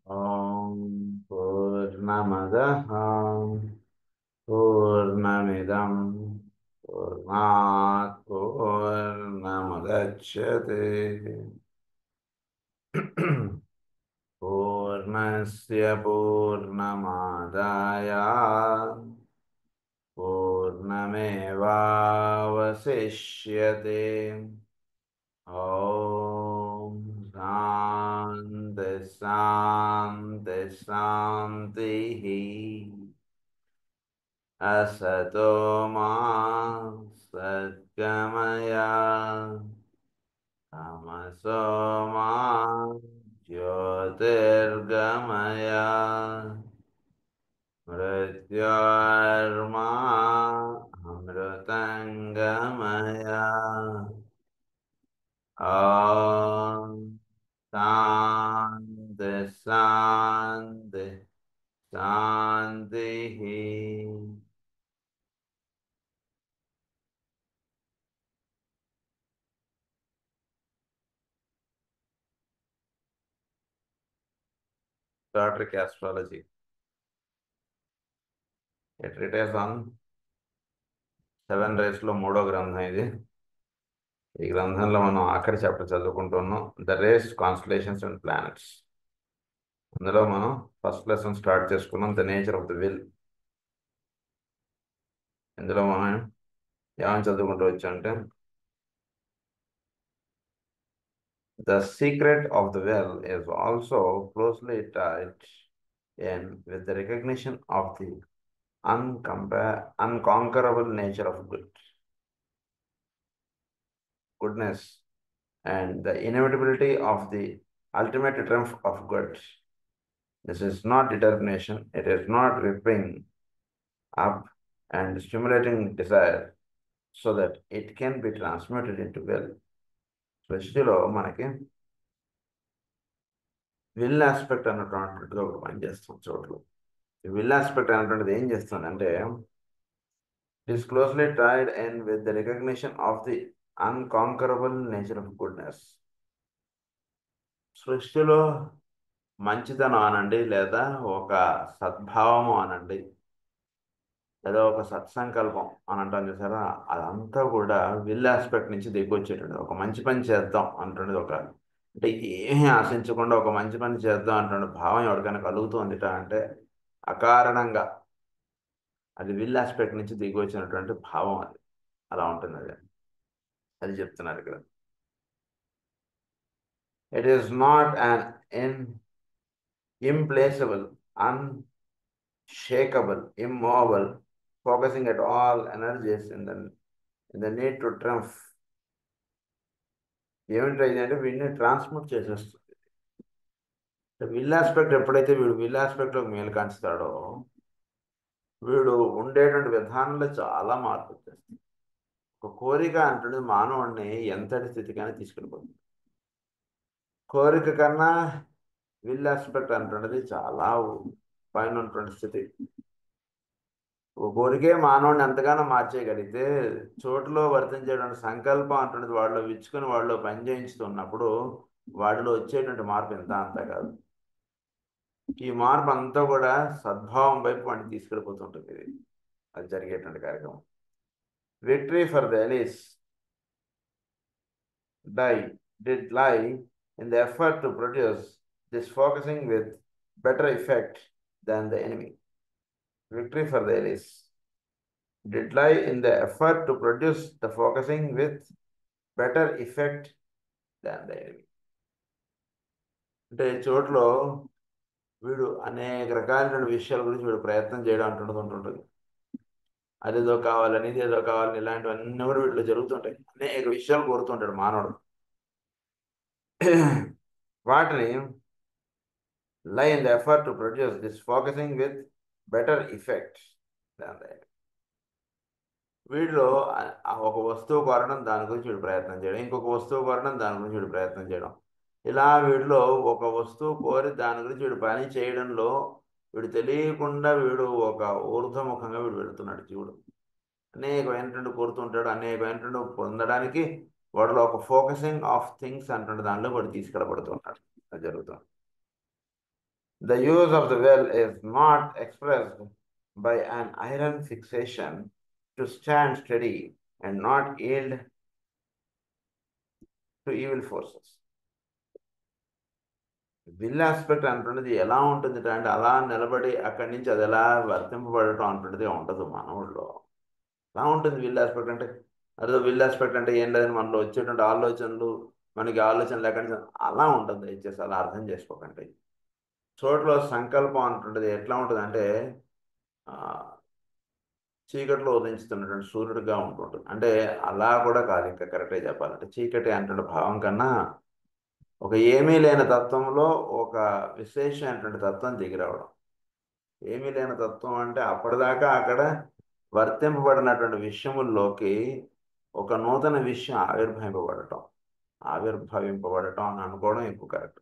ॐ पूर्णमदः पूर्णमिदं पूर्णात् पूर्णमुदच्यते पूर्णस्य पूर्णमादाय पूर्णमेवावशिष्यते ॐ शान्ति शान्ति शान्तिः असतो मा सद्गमय तमसो मा ज्योतिर्गमय मृत्योर्मा अमृतङ्गमय ॐ शान्ति शान्ति शान्तिः Static astrology. A treatise on seven రేస్లో మూడో గ్రంథం ఇది. ఈ గ్రంథంలో మనం ఆఖరి చాప్టర్ చదువుకుంటున్నాం, the rays constellations and planets. అందులో మనం ఫస్ట్ లెసన్ స్టార్ట్ చేసుకున్నాం, the nature of the will. ఇందులో మనం ఏమని చదువుకుంటూ వచ్చామంటే, the secret of the will is also closely tied in with the recognition of the unconquerable nature of goodness and the inevitability of the ultimate triumph of good. This is not determination, it is not ripping up and stimulating desire so that it can be transmuted into will. సృష్టిలో మనకి will aspect అన్నటువంటిది ఒకటి పనిచేస్తాం చోట్ల. ఈ will aspect అన్నటువంటిది ఏం చేస్తుందంటే, it is closely tied and with the recognition of the unconquerable nature of goodness. సృష్టిలో మంచితనం అనండి, లేదా ఒక సద్భావము అనండి, లేదా ఒక సత్సంకల్పం అని అంటాం చూసారా, అదంతా కూడా విల్ ఆస్పెక్ట్ నుంచి దిగొచ్చేటండి. ఒక మంచి పని చేద్దాం అంటుండేది, ఒక అంటే ఏమీ ఆశించకుండా ఒక మంచి పని చేద్దాం అంటుండే భావం ఎవరికైనా కలుగుతుంది అంటే అకారణంగా అది విల్ ఆస్పెక్ట్ నుంచి దిగొచ్చినటువంటి భావం. అది అలా ఉంటుంది. అది చెప్తున్నారు ఇక్కడ. It is not an implacable, unshakable, immovable, focusing at all energies in the need to triumph. ఏమిటైంది అంటే వీడిని ట్రాన్స్మిట్ చేసేస్తుంది. విల్ ఆస్పెక్ట్ ఎప్పుడైతే వీడు విల్ ఆస్పెక్ట్లోకి మేలు కాంచుతాడో, వీడు ఉండేటువంటి విధానంలో చాలా మార్పు వచ్చేస్తుంది. ఒక కోరిక అంటుంది మానవుడిని ఎంతటి స్థితికైనా తీసుకెళ్ళిపోతుంది. కోరిక కన్నా విల్ ఆస్పెక్ట్ అంటున్నది చాలా పైన ఉన్నటువంటి స్థితి. కోరికే మానవుడిని ఎంతగానో మార్చేయగలిగితే, చోటులో వర్తించేటువంటి సంకల్పం అంటున్నది వాడిలో విచ్చుకొని వాడిలో పనిచేయించుతున్నప్పుడు వాడిలో వచ్చేటువంటి మార్పు ఎంత అంతా కాదు. ఈ మార్పు అంతా కూడా సద్భావం వైపు వాడిని తీసుకెళ్ళిపోతుంటుంది. ఇది అది జరిగేటువంటి కార్యక్రమం. Victory for the Elise did lie in the effort to produce this focusing with better effect than the enemy. Victory for the Elise did lie in the effort to produce the focusing with better effect than the enemy. అంటే చోట్లో వీడు అనేక రకాలైన విషయాల గురించి వీడు ప్రయత్నం చేయడం ఉంటుంటుంది. అదేదో కావాలని, ఇదేదో కావాలని, ఇలాంటివన్నీ కూడా వీటిలో జరుగుతుంటాయి. అనేక విషయాలు కోరుతుంటాడు మానవుడు. వాటిని లై in the effort to produce this focusing with better effect than the enemy. వీడిలో ఒక వస్తువు కోరడం, దాని గురించి వీడు ప్రయత్నం చేయడం, ఇంకొక వస్తువు కోరడం, దాని గురించి వీడు ప్రయత్నం చేయడం, ఇలా వీడిలో ఒక వస్తువు కోరి దాని గురించి వీడు పని చేయడంలో వీడు తెలియకుండా వీడు ఒక ఊర్ధ్వముఖంగా వీడు వెళుతున్నాడు. జీవుడు అనేకమైనటువంటి కోరుతుంటాడు, అనేకమైనటువంటి పొందడానికి వాడిలో ఒక ఫోకసింగ్ ఆఫ్ థింగ్స్ అంటుండే దానిలో వాడు తీసుకెళ్ళబడుతున్నాడు. అది జరుగుతుంది. The use of the will is not expressed by an iron fixation to stand steady and not yield to evil forces. Will aspect అంటున్నది ఎలా ఉంటుంది అంటే అలా నిలబడి అక్కడి నుంచి అది ఎలా వర్తింపబడటం అంటున్నది ఉండదు మనవుల్లో. ఎలా ఉంటుంది విల్ ఆస్పెక్ట్ అంటే? అదే విల్ ఆస్పెక్ట్ అంటే ఏం లేదని మనలో వచ్చేటువంటి ఆలోచనలు, మనకి ఆలోచనలు ఎక్కడి నుంచి అలా ఉంటుంది. దయచేసి అలా అర్థం చేసుకోకండి. చోట్ల సంకల్పం అంటుంటది ఎట్లా ఉంటుంది అంటే చీకట్లో ఉదయించుతున్నటువంటి సూర్యుడిగా ఉంటుంటుంది. అంటే అలా కూడా కాదు, ఇంకా కరెక్ట్గా చెప్పాలంటే చీకటి అంటే భావం కన్నా ఒక ఏమీ లేని తత్వంలో ఒక విశేషమైనటువంటి తత్వం దిగిరావడం. ఏమీ లేని తత్వం అంటే అప్పటిదాకా అక్కడ వర్తింపబడినటువంటి విషయముల్లోకి ఒక నూతన విషయం ఆవిర్భవింపబడటం అని అనుకోవడం ఎక్కువ కరెక్ట్.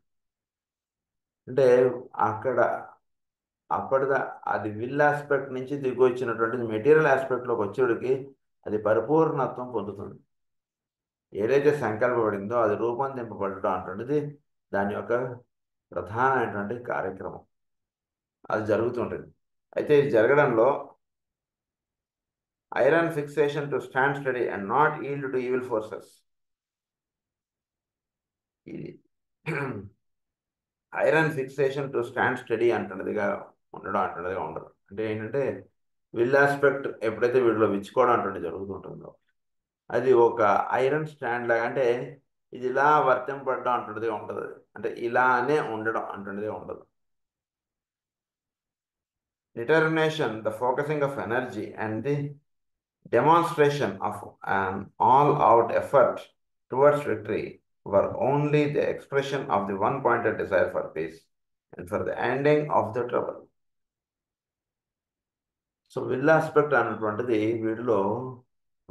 అంటే అక్కడ అప్పటిదా అది విల్ ఆస్పెక్ట్ నుంచి దిగి వచ్చినటువంటిది మెటీరియల్ ఆస్పెక్ట్లోకి వచ్చేటికి అది పరిపూర్ణత్వం పొందుతుంది. ఏదైతే సంకల్పబడిందో అది రూపొందింపబడటం అంటున్నది దాని యొక్క ప్రధానమైనటువంటి కార్యక్రమం. అది జరుగుతుంటుంది. అయితే ఇది జరగడంలో iron fixation to stand steady and not yield to evil forces. ఇది iron fixation to stand steady అంటున్నదిగా ఉండదు. అంటే ఏంటంటే విల్ ఆస్పెక్ట్ ఎప్పుడైతే వీటిలో విచ్చుకోవడం అంటుండే జరుగుతుంటుందో అది ఒక ఐరన్ స్టాండ్ లాగా, అంటే ఇది ఇలా వర్తింపడడం అంటున్నది ఉండదు. అంటే ఇలానే ఉండడం అంటున్నది ఉండదు. Determination, the focusing of energy, and the demonstration of an all-out effort towards victory were only the expression of the one-pointed desire for peace and for the ending of the trouble. So will aspect అన్నటువంటిది వీడిలో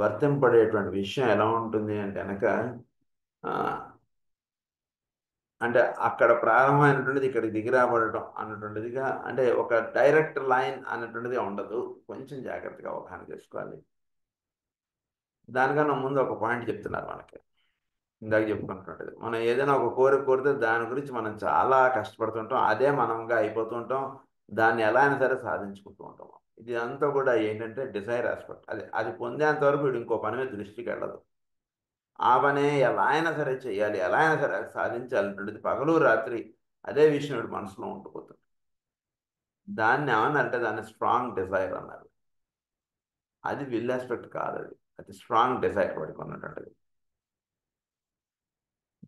వర్తింపడేటువంటి విషయం ఎలా ఉంటుంది అంటే కనుక అంటే అక్కడ ప్రారంభమైనటువంటిది ఇక్కడికి దిగిరాబడటం అన్నటువంటిదిగా, అంటే ఒక డైరెక్ట్ లైన్ అన్నటువంటిది ఉండదు. కొంచెం జాగ్రత్తగా అవగాహన చేసుకోవాలి. దానికన్నా ముందు ఒక పాయింట్ చెప్తున్నారు మనకి, ఇందాక చెప్పుకుంటున్నది. మనం ఏదైనా ఒక కోరిక కోరితే దాని గురించి మనం చాలా కష్టపడుతుంటాం, అదే మనంగా అయిపోతుంటాం, దాన్ని ఎలా అయినా సరే సాధించుకుంటూ ఉంటాం. ఇది అంతా కూడా ఏంటంటే డిజైర్ ఆస్పెక్ట్. అది పొందేంత వరకు వీడు ఇంకో పని మీద దృష్టికి వెళ్ళదు. ఆ పనే ఎలా అయినా సరే చేయాలి, ఎలా అయినా సరే సాధించాలంటుంది. పగలు రాత్రి అదే విషయం వీడు మనసులో ఉండిపోతుంది. దాన్ని ఏమన్నారంటే దాన్ని స్ట్రాంగ్ డిజైర్ అన్నారు. అది విల్ ఆస్పెక్ట్ కాదు, అది స్ట్రాంగ్ డిజైర్ వాడికి ఉన్నటువంటిది.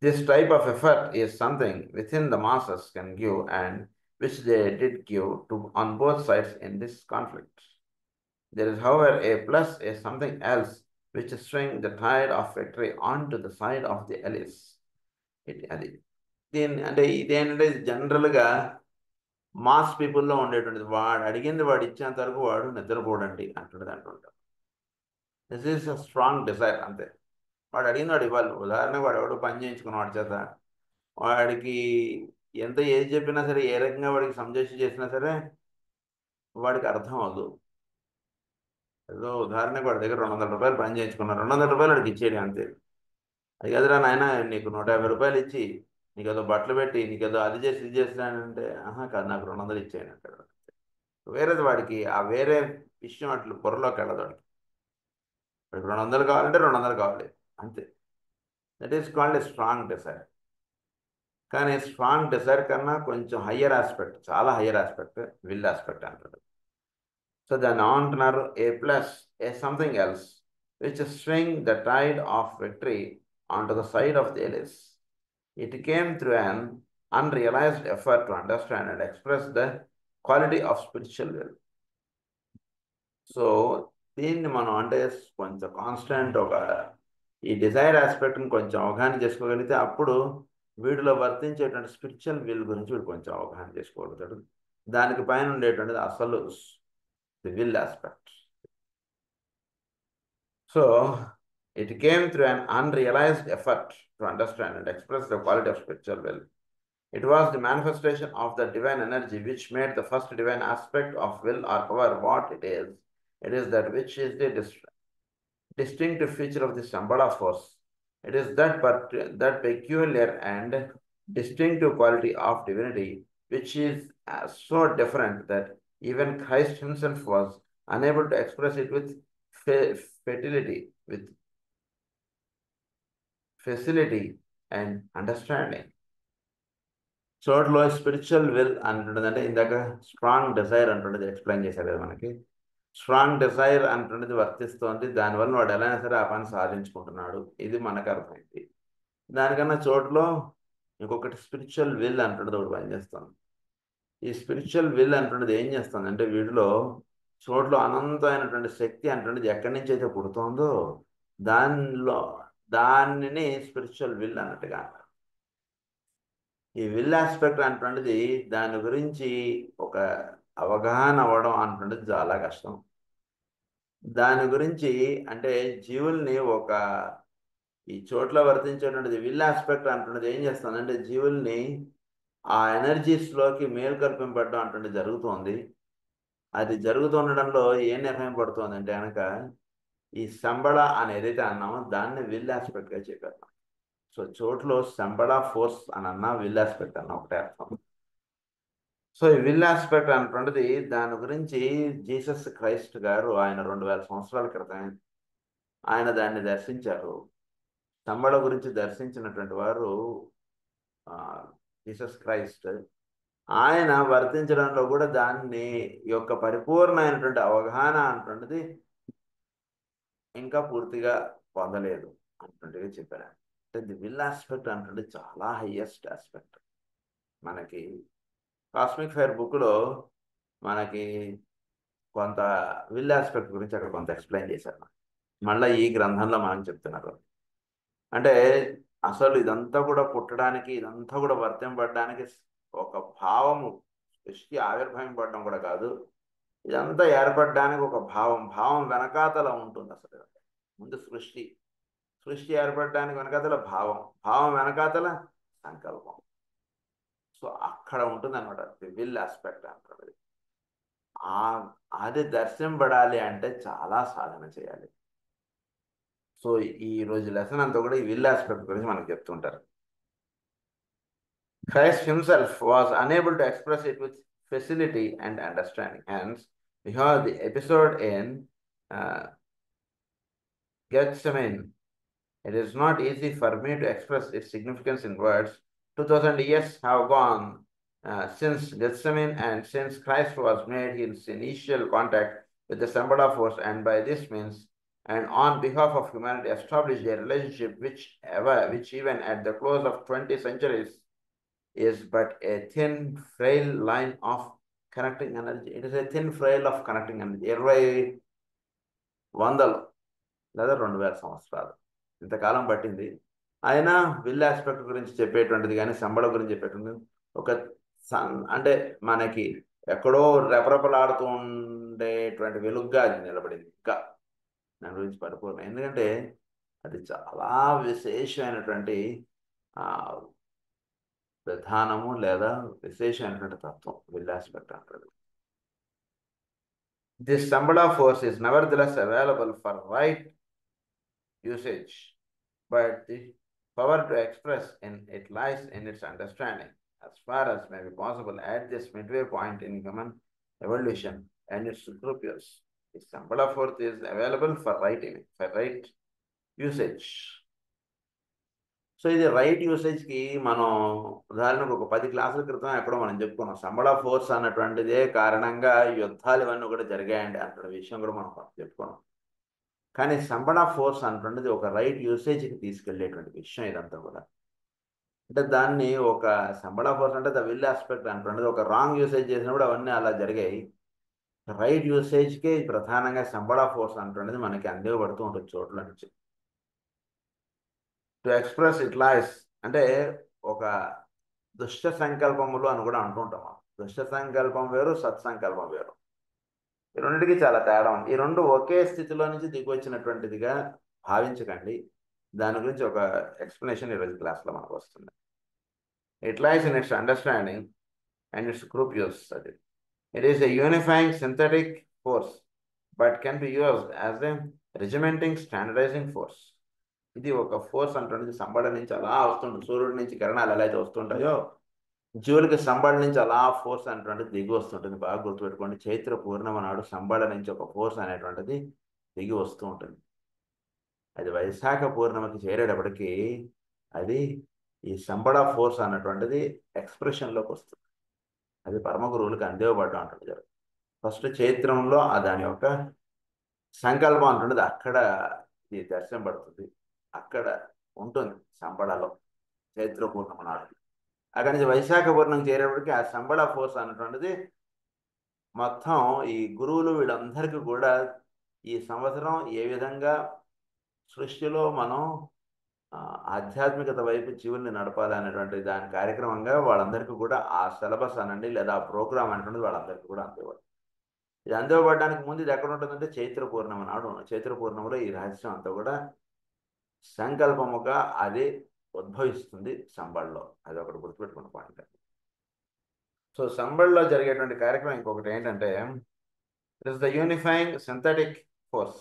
This type of effort is something within the masses can give, and which they did give to on both sides in this conflict. There is, however, a plus, a something else which swing the tide of victory onto the side of the allies. అది దీన్ని అంటే ఇదేంటంటే జనరల్గా mass పీపుల్లో ఉండేటువంటిది. వాడు అడిగింది వాడు ఇచ్చేంత వరకు వాడు నిద్రపోడండి అంటుంటారు. This is a strong desire. అంతే, వాడు అడిగింది వాడు ఇవ్వాలి. ఉదాహరణకు వాడు ఎవడు పని చేయించుకున్న వాడి చేత వాడికి ఎంత ఏది చెప్పినా సరే, ఏ రకంగా వాడికి సంజేషన్ చేసినా సరే వాడికి అర్థం అవ్వదు. ఏదో ఉదాహరణకు వాడి దగ్గర 200 రూపాయలు పని చేయించుకున్నారు, 200 రూపాయలు వాడికి ఇచ్చేయడం అంతే. అది కదరా నాయన, నీకు 150 రూపాయలు ఇచ్చి నీకేదో బట్టలు పెట్టి నీకేదో అది చేసి ఇది చేసినానంటే, ఆహా కాదు నాకు 200 ఇచ్చేయను అంటాడు. వేరేది వాడికి ఆ వేరే విషయం అట్లు పొరలోకి వెళ్ళదు. వాడికి 200 కావాలంటే 200 కావాలి అంతే. That is called a strong desire. కానీ స్ట్రాంగ్ డిజైర్ కన్నా కొంచెం హయ్యర్ ఆస్పెక్ట్, చాలా హయ్యర్ ఆస్పెక్ట్ విల్ ఆస్పెక్ట్ అంటారు. సో దాన్ని ఏమంటున్నారు? A plus, a something else which swing the tide of victory onto the side of the allies. It came through an unrealized effort to understand and express the quality of spiritual will. So దీన్ని మనం అంటే కొంచెం constant ఒక ఈ Dzire ఆస్పెక్ట్ని కొంచెం అవగాహన చేసుకోగలిగితే అప్పుడు వీడిలో వర్తించేటువంటి స్పిరిచువల్ విల్ గురించి వీడు కొంచెం అవగాహన చేసుకోగలుగుతాడు. దానికి పైన ఉండేటువంటిది అసలు the will aspect. So it came through an unrealized effort to understand and express the quality of spiritual will. It was the manifestation of the divine energy which made the first divine aspect of will or power what it is. It is that which is the distinctive feature of the Shambhala force. It is that peculiar and distinctive quality of divinity which is so different that even Christ himself was unable to express it with fertility, with facility and understanding. చోట్లో spiritual will అంటుండదు, అంటే ఇందాక strong desire అంటుండేది explain చేశారు కదా మనకి. Strong desire అంటుండేది వర్తిస్తోంది, దానివల్ల వాడు ఎలా అయినా సరే ఆ పని సాధించుకుంటున్నాడు, ఇది మనకు అర్థమైంది. దానికన్నా చోట్లో ఇంకొకటి స్పిరిచువల్ విల్ అంటుండదు ఒకటి పనిచేస్తుంది. ఈ స్పిరిచువల్ విల్ అంటుండేది ఏం చేస్తుంది అంటే వీడిలో చోట్లో అనంతమైనటువంటి శక్తి అంటుండేది ఎక్కడి నుంచి అయితే పుడుతోందో దానిని స్పిరిచువల్ విల్ అన్నట్టుగా అంటారు. ఈ విల్ ఆస్పెక్ట్ అంటున్నది దాని గురించి ఒక అవగాహన అవ్వడం అంటున్నది చాలా కష్టం. దాని గురించి అంటే జీవుల్ని ఈ చోట్ల వర్తించేటువంటిది విల్ ఆస్పెక్ట్ అంటున్నది ఏం చేస్తుందంటే జీవుల్ని ఆ ఎనర్జీస్లోకి మేల్కొల్పింపడం అంటున్నది జరుగుతోంది. అది జరుగుతుండడంలో ఏం నిర్ణయం పడుతుంది అంటే కనుక ఈ సంబళ అని ఏదైతే అన్నామో దాన్ని విల్ ఆస్పెక్ట్గా చెప్పారు. సో చోట్లో సంబళ ఫోర్స్ అని అన్నా విల్ ఆస్పెక్ట్ అన్న ఒకటే అర్థం. సో ఈ విల్ ఆస్పెక్ట్ అన్నటువంటిది దాని గురించి జీసస్ క్రైస్ట్ గారు ఆయన 2000 సంవత్సరాల క్రితం ఆయన దాన్ని దర్శించారు. సంబళ గురించి దర్శించినటువంటి వారు జీసస్ క్రైస్ట్. ఆయన వర్తించడంలో కూడా దాన్ని యొక్క పరిపూర్ణమైనటువంటి అవగాహన అంటున్నది ఇంకా పూర్తిగా పొందలేదు అంటుండగా చెప్పారు. అంటే ది విల్ ఆస్పెక్ట్ అంటే చాలా హైయెస్ట్ ఆస్పెక్ట్. మనకి కాస్మిక్ ఫైర్ బుక్లో మనకి కొంత విల్ ఆస్పెక్ట్ గురించి అక్కడ కొంత ఎక్స్ప్లెయిన్ చేశారు. మళ్ళీ ఈ గ్రంథంలో మనం చెప్తున్నారు. అంటే అసలు ఇదంతా కూడా పుట్టడానికి, ఇదంతా కూడా వర్తింపబడడానికి ఒక భావము, సృష్టి ఆవిర్భవింపబడడం కూడా కాదు, ఇదంతా ఏర్పడడానికి ఒక భావం వెనకాతల ఉంటుంది. అసలు ముందు సృష్టి ఏర్పడడానికి వెనకాతల భావం వెనకాతల సంకల్పం. సో అక్కడ ఉంటుంది అనమాట విల్ ఆస్పెక్ట్ అంటారు. అది దర్శింపడాలి అంటే చాలా సాధన చేయాలి. సో ఈ రోజు లెసన్ అంతా కూడా ఈ విల్ ఆస్పెక్ట్ గురించి మనకు చెప్తుంటారు. Christ himself was unable to express it with facility and understanding. Hence, we have the episode in Gethsemane. It is not easy for me to express its significance in words. 2000 years have gone since Gethsemane and since Christ was made his initial contact with the Sambhala force, and by this means and on behalf of humanity established a relationship which even at the close of 20 centuries is but a thin, frail line of connecting energy. It is a thin, frail of connecting energy. 20,000 లేదా 2000 సంవత్సరాలు ఇంతకాలం పట్టింది. అయినా will aspect గురించి చెప్పేటువంటిది కానీ సంబళ గురించి చెప్పేటువంటిది ఒక అంటే మనకి ఎక్కడో రెపరెపలాడుతూ ఉండేటువంటి వెలుగ్గా అది నిలబడింది. ఇంకా దాని గురించి పరిపూర్ణ, ఎందుకంటే అది చాలా విశేషమైనటువంటి విధానము లేదా విశేషమైనటువంటి తత్వం విల్ ఆస్పెక్ట్ అంటారు. This Sambhala force is nevertheless available for right usage, but the power to express it lies in its understanding, as far as may be possible at this midway point in human evolution and its purpose. The Sambhala force is available for right usage. So ఇది right యూసేజ్కి మనం ఉదాహరణకు ఒక 10 క్లాసుల క్రితం ఎక్కడో మనం చెప్పుకున్నాం. సంబళ force అన్నటువంటిదే కారణంగా యుద్ధాలు ఇవన్నీ కూడా జరిగాయండి అన్న విషయం కూడా మనం చెప్పుకున్నాం. కానీ సంబళ ఫోర్స్ అన్నటువంటిది ఒక రైట్ యూసేజ్కి తీసుకెళ్లేటువంటి విషయం ఇదంతా కూడా. అంటే దాన్ని ఒక సంబళ ఫోర్స్ అంటే ద విల్ ఆస్పెక్ట్ అన్నటువంటిది ఒక రాంగ్ యూసేజ్ చేసినప్పుడు అవన్నీ అలా జరిగాయి. రైట్ యూసేజ్కే ప్రధానంగా సంబళ ఫోర్స్ అన్నటువంటిది మనకి అందివ్వబడుతూ ఉంటుంది చోట్ల నుంచి. టు ఎక్స్ప్రెస్ ఇట్ లైస్ అంటే ఒక దుష్ట సంకల్పములు అని కూడా అంటుంటాం. దుష్ట సంకల్పం వేరు, సత్సంకల్పం వేరు. ఈ రెండింటికి చాలా తేడా ఉంది. ఈ రెండు ఒకే స్థితిలో నుంచి దిగొచ్చినటువంటిదిగా భావించకండి. దాని గురించి ఒక ఎక్స్ప్లెనేషన్ ఈరోజు క్లాస్లో మనకు వస్తుంది. It lies in its understanding and its group use. అది it is a unifying synthetic force but can be used as a regimenting standardizing force. ఇది ఒక ఫోర్స్ అంటున్నది సంబడ నుంచి అలా వస్తుంటుంది. సూర్యుడి నుంచి కిరణాలు ఎలా అయితే వస్తుంటాయో జీవులకి సంబళ నుంచి అలా ఫోర్స్ అనేటువంటిది దిగి వస్తుంటుంది. బాగా గుర్తుపెట్టుకోండి, చైత్ర పూర్ణిమ నాడు సంబళ నుంచి ఒక ఫోర్స్ అనేటువంటిది దిగి వస్తూ ఉంటుంది. అది వైశాఖ పూర్ణిమకి చేరేటప్పటికి అది ఈ సంబళ ఫోర్స్ అన్నటువంటిది ఎక్స్ప్రెషన్లోకి వస్తుంది. అది పరమ గురువులకు అందేవబడ్డం అంటుంది జరుగుతుంది. ఫస్ట్ చైత్రంలో దాని యొక్క సంకల్పం అంటున్నది అక్కడ ఇది దర్శనం పడుతుంది, అక్కడ ఉంటుంది సంబళలో చైత్ర పూర్ణిమ నాడు. అక్కడి నుంచి వైశాఖ పూర్ణం చేరేప్పటికి ఆ సంబళ ఫోర్స్ అన్నటువంటిది మొత్తం ఈ గురువులు వీళ్ళందరికీ కూడా ఈ సంవత్సరం ఏ విధంగా సృష్టిలో మనం ఆధ్యాత్మికత వైపు జీవుల్ని నడపాలి అనేటువంటి దాని కార్యక్రమంగా వాళ్ళందరికీ కూడా ఆ సిలబస్ అనండి లేదా ఆ ప్రోగ్రామ్ అనేటువంటిది వాళ్ళందరికీ కూడా అందేవాడు. ఇది అందివ్వబడడానికి ముందు ఇది ఎక్కడ ఉంటుందంటే చైత్ర పూర్ణిమ నాడు. చైత్ర పూర్ణిమలో ఈ రహస్యం అంతా కూడా సంకల్పముగా అది ఉద్భవిస్తుంది సంబళ్ళలో. అది ఒకటి గుర్తుపెట్టుకున్న పాయింట్. సో సంబళ్ళలో జరిగేటువంటి కార్యక్రమం ఇంకొకటి ఏంటంటే it is the unifying synthetic force.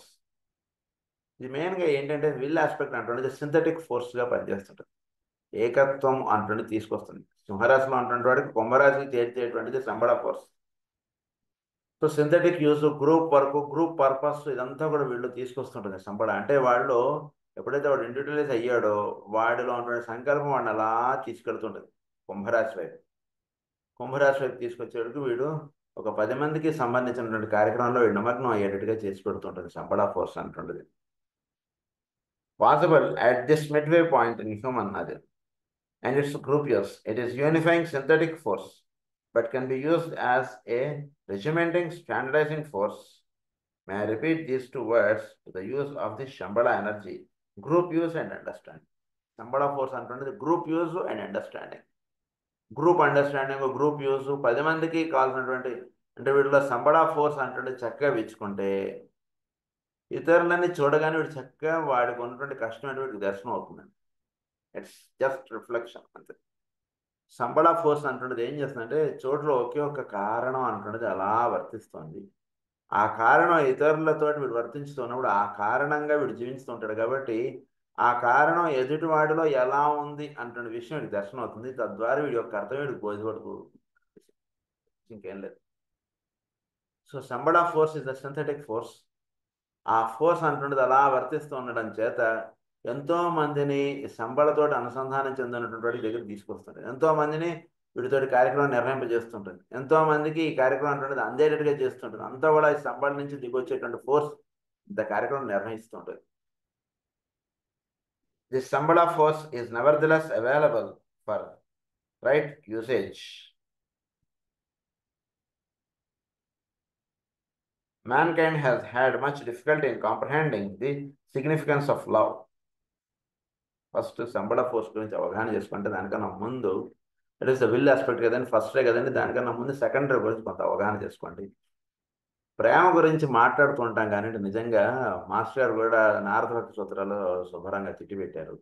ఇది మెయిన్గా ఏంటంటే విల్ ఆస్పెక్ట్ అంటుండేది సింథటిక్ ఫోర్స్గా పనిచేస్తుంటుంది. ఏకత్వం అంటుండే తీసుకొస్తుంది. సింహరాశిలో అంటువంటి వాడికి కుంభరాశికి చేర్చేటువంటిది Shamballa force. So synthetic use, group work, group purpose ఇదంతా కూడా వీళ్ళు తీసుకొస్తుంటుంది సంబళ. అంటే వాళ్ళు ఎప్పుడైతే వాడు ఇండివిజువలైజ్ అయ్యాడో వాడిలో ఉన్నటువంటి సంకల్పం వాడిని అలా తీసుకెళ్తుంటుంది కుంభరాశి వైపు. కుంభరాశి వైపు తీసుకొచ్చేటప్పుడు వీడు ఒక 10 మందికి సంబంధించినటువంటి కార్యక్రమంలో వీడు నిమగ్నం అయ్యేటట్టుగా చేసి పెడుతుంటుంది సంబళ ఫోర్స్ అంటుంటుంది. Possible at this midway point in human అది and its group use. It is unifying synthetic force, but can be used as a regimenting standardizing force. May I repeat these two words to the use of the Shambhala energy, group use and understanding. Shambhala force అంటుండేది group use and understanding. Group understanding, group use, 10 మందికి కావాల్సినటువంటి అంటే వీటిలో సంబళ force అంటే చక్కగా విచ్చుకుంటే ఇతరులని చూడగానే వీడు చక్కగా వాడికి ఉన్నటువంటి కష్టం అంటే వీడికి దర్శనం అవుతుందండి. ఇట్స్ జస్ట్ రిఫ్లెక్షన్ అంతే. సంబళ ఫోర్స్ అంటున్నది ఏం చేస్తుందంటే చోటులో ఒకే ఒక కారణం అంటున్నది అలా వర్తిస్తుంది. ఆ కారణం ఇతరులతో వీడు వర్తించుతున్నప్పుడు ఆ కారణంగా వీడు జీవిస్తుంటాడు కాబట్టి ఆ కారణం ఎదుటివాడిలో ఎలా ఉంది అంటున్న విషయం వీడికి దర్శనం అవుతుంది. తద్వారా వీడి యొక్క అర్థం వీడికి బోధిపడుతూ ఇంకేం లేదు. So Shamballa force is the synthetic force. ఆ ఫోర్స్ అంటున్నది అలా వర్తిస్తూ ఉండడం చేత ఎంతో మందిని సంబళతో అనుసంధానం చెందినటువంటి వాడి దగ్గర తీసుకొస్తుంది. ఎంతో మందిని వీటితోటి కార్యక్రమం నిర్వహింపజేస్తుంటుంది. ఎంతో మందికి ఈ కార్యక్రమం అంటున్నది అందేటట్టుగా చేస్తుంటుంది. అంతా కూడా ఈ సంబళ నుంచి దిగొచ్చేటువంటి ఫోర్స్ ఇంత కార్యక్రమం నిర్వహిస్తుంటుంది. This Sambhala force is nevertheless available for right usage. Mankind has had much difficulty in comprehending the significance of love. First Shamballa force గురించి అవగాహన చేసుకుంటే దానికన్నా ముందు it is the will aspect కదండి, ఫస్టే కదండి, దానికన్నా ముందు సెకండరీ గురించి కొంత అవగాహన చేసుకోండి. ప్రేమ గురించి మాట్లాడుతూ ఉంటాం కానీ నిజంగా మాస్టర్ గారు కూడా నారద భక్తి సూత్రాలు శుభ్రంగా తిట్టిపెట్టారు.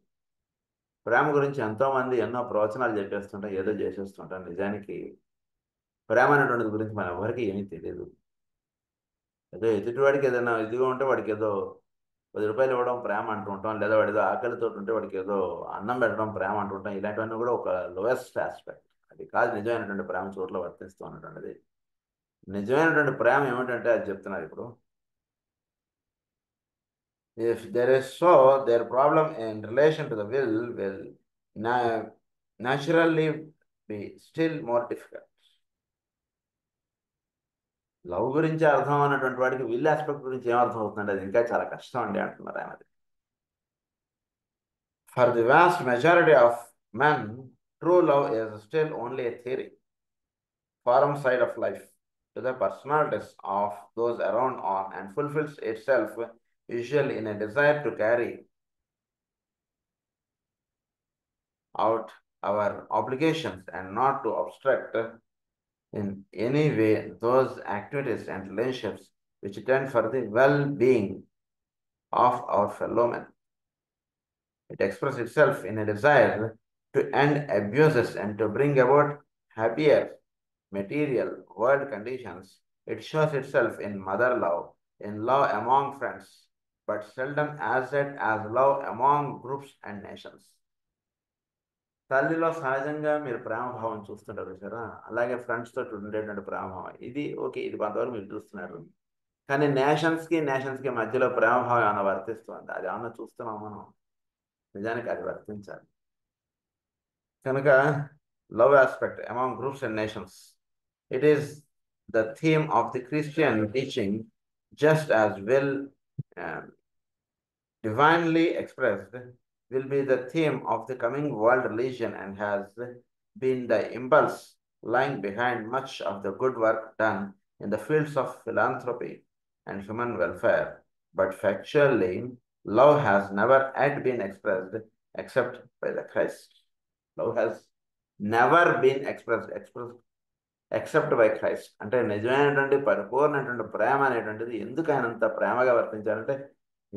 ప్రేమ గురించి ఎంతోమంది ఎన్నో ప్రవచనాలు చెప్పేస్తుంటాం, ఏదో చేసేస్తుంటాం. నిజానికి ప్రేమ అనేటువంటిది గురించి మన ఎవరికి ఏమీ తెలియదు. ఏదో ఎదుటివాడికి ఏదైనా ఇదిగా ఉంటే వాడికి ఏదో 10 రూపాయలు ఇవ్వడం ప్రేమ అంటుంటాం, లేదా వాడి ఏదో ఆకలితో ఉంటే వాడికి ఏదో అన్నం పెట్టడం ప్రేమ అంటుంటాం. ఇలాంటివన్నీ కూడా ఒక లోయెస్ట్ ఆస్పెక్ట్. అది కాదు నిజమైనటువంటి ప్రేమ చోట్ల వర్తిస్తూ ఉన్నటువంటిది. నిజమైనటువంటి ప్రేమ ఏమిటంటే అది చెప్తున్నారు ఇప్పుడు. If there is so, their problem in relation to the will naturally be still more difficult. Love గురించి అర్థం అన్నటువంటి వాడికి విల్ ఆస్పెక్ట్ గురించి ఏమర్థం అవుతుందంటే అది ఇంకా చాలా కష్టం అండి అంటున్నారు ఆయన. For the vast majority of men, true love is still only a theory, forum side of life to the personalities of those around on and fulfills itself usually in a desire to carry out our obligations and not to obstruct in any way those activities and relationships which tend for the well-being of our fellow men. It expresses itself in a desire to end abuses and to bring about happier material world conditions. It shows itself in mother love, in love among friends, but seldom as love among groups and nations. తల్లిలో సహజంగా మీరు ప్రేమభావం చూస్తుంటారు చూసారా, అలాగే friends తోటి ఉండేటువంటి ప్రేమభావం ఇది okay, ఇది కొంతవరకు మీరు చూస్తున్నారు. కానీ నేషన్స్కి మధ్యలో ప్రేమభావం ఏమైనా వర్తిస్తుంది, అది ఏమన్నా చూస్తున్నాం మనం? నిజానికి అది వర్తించాలి. కనుక love aspect among groups and nations, it is the theme of the Christian teaching just as well divinely expressed, will be the theme of the coming world religion and has been the impulse lying behind much of the good work done in the fields of philanthropy and human welfare. But factually, love has never yet been expressed except by the Christ. Love has never been expressed except by Christ. అంటే నిజమైనటువంటి పరిపూర్ణమైనటువంటి ప్రేమ అనేటువంటిది ఎందుకు ఆయన అంత ప్రేమగా వర్తించాలంటే,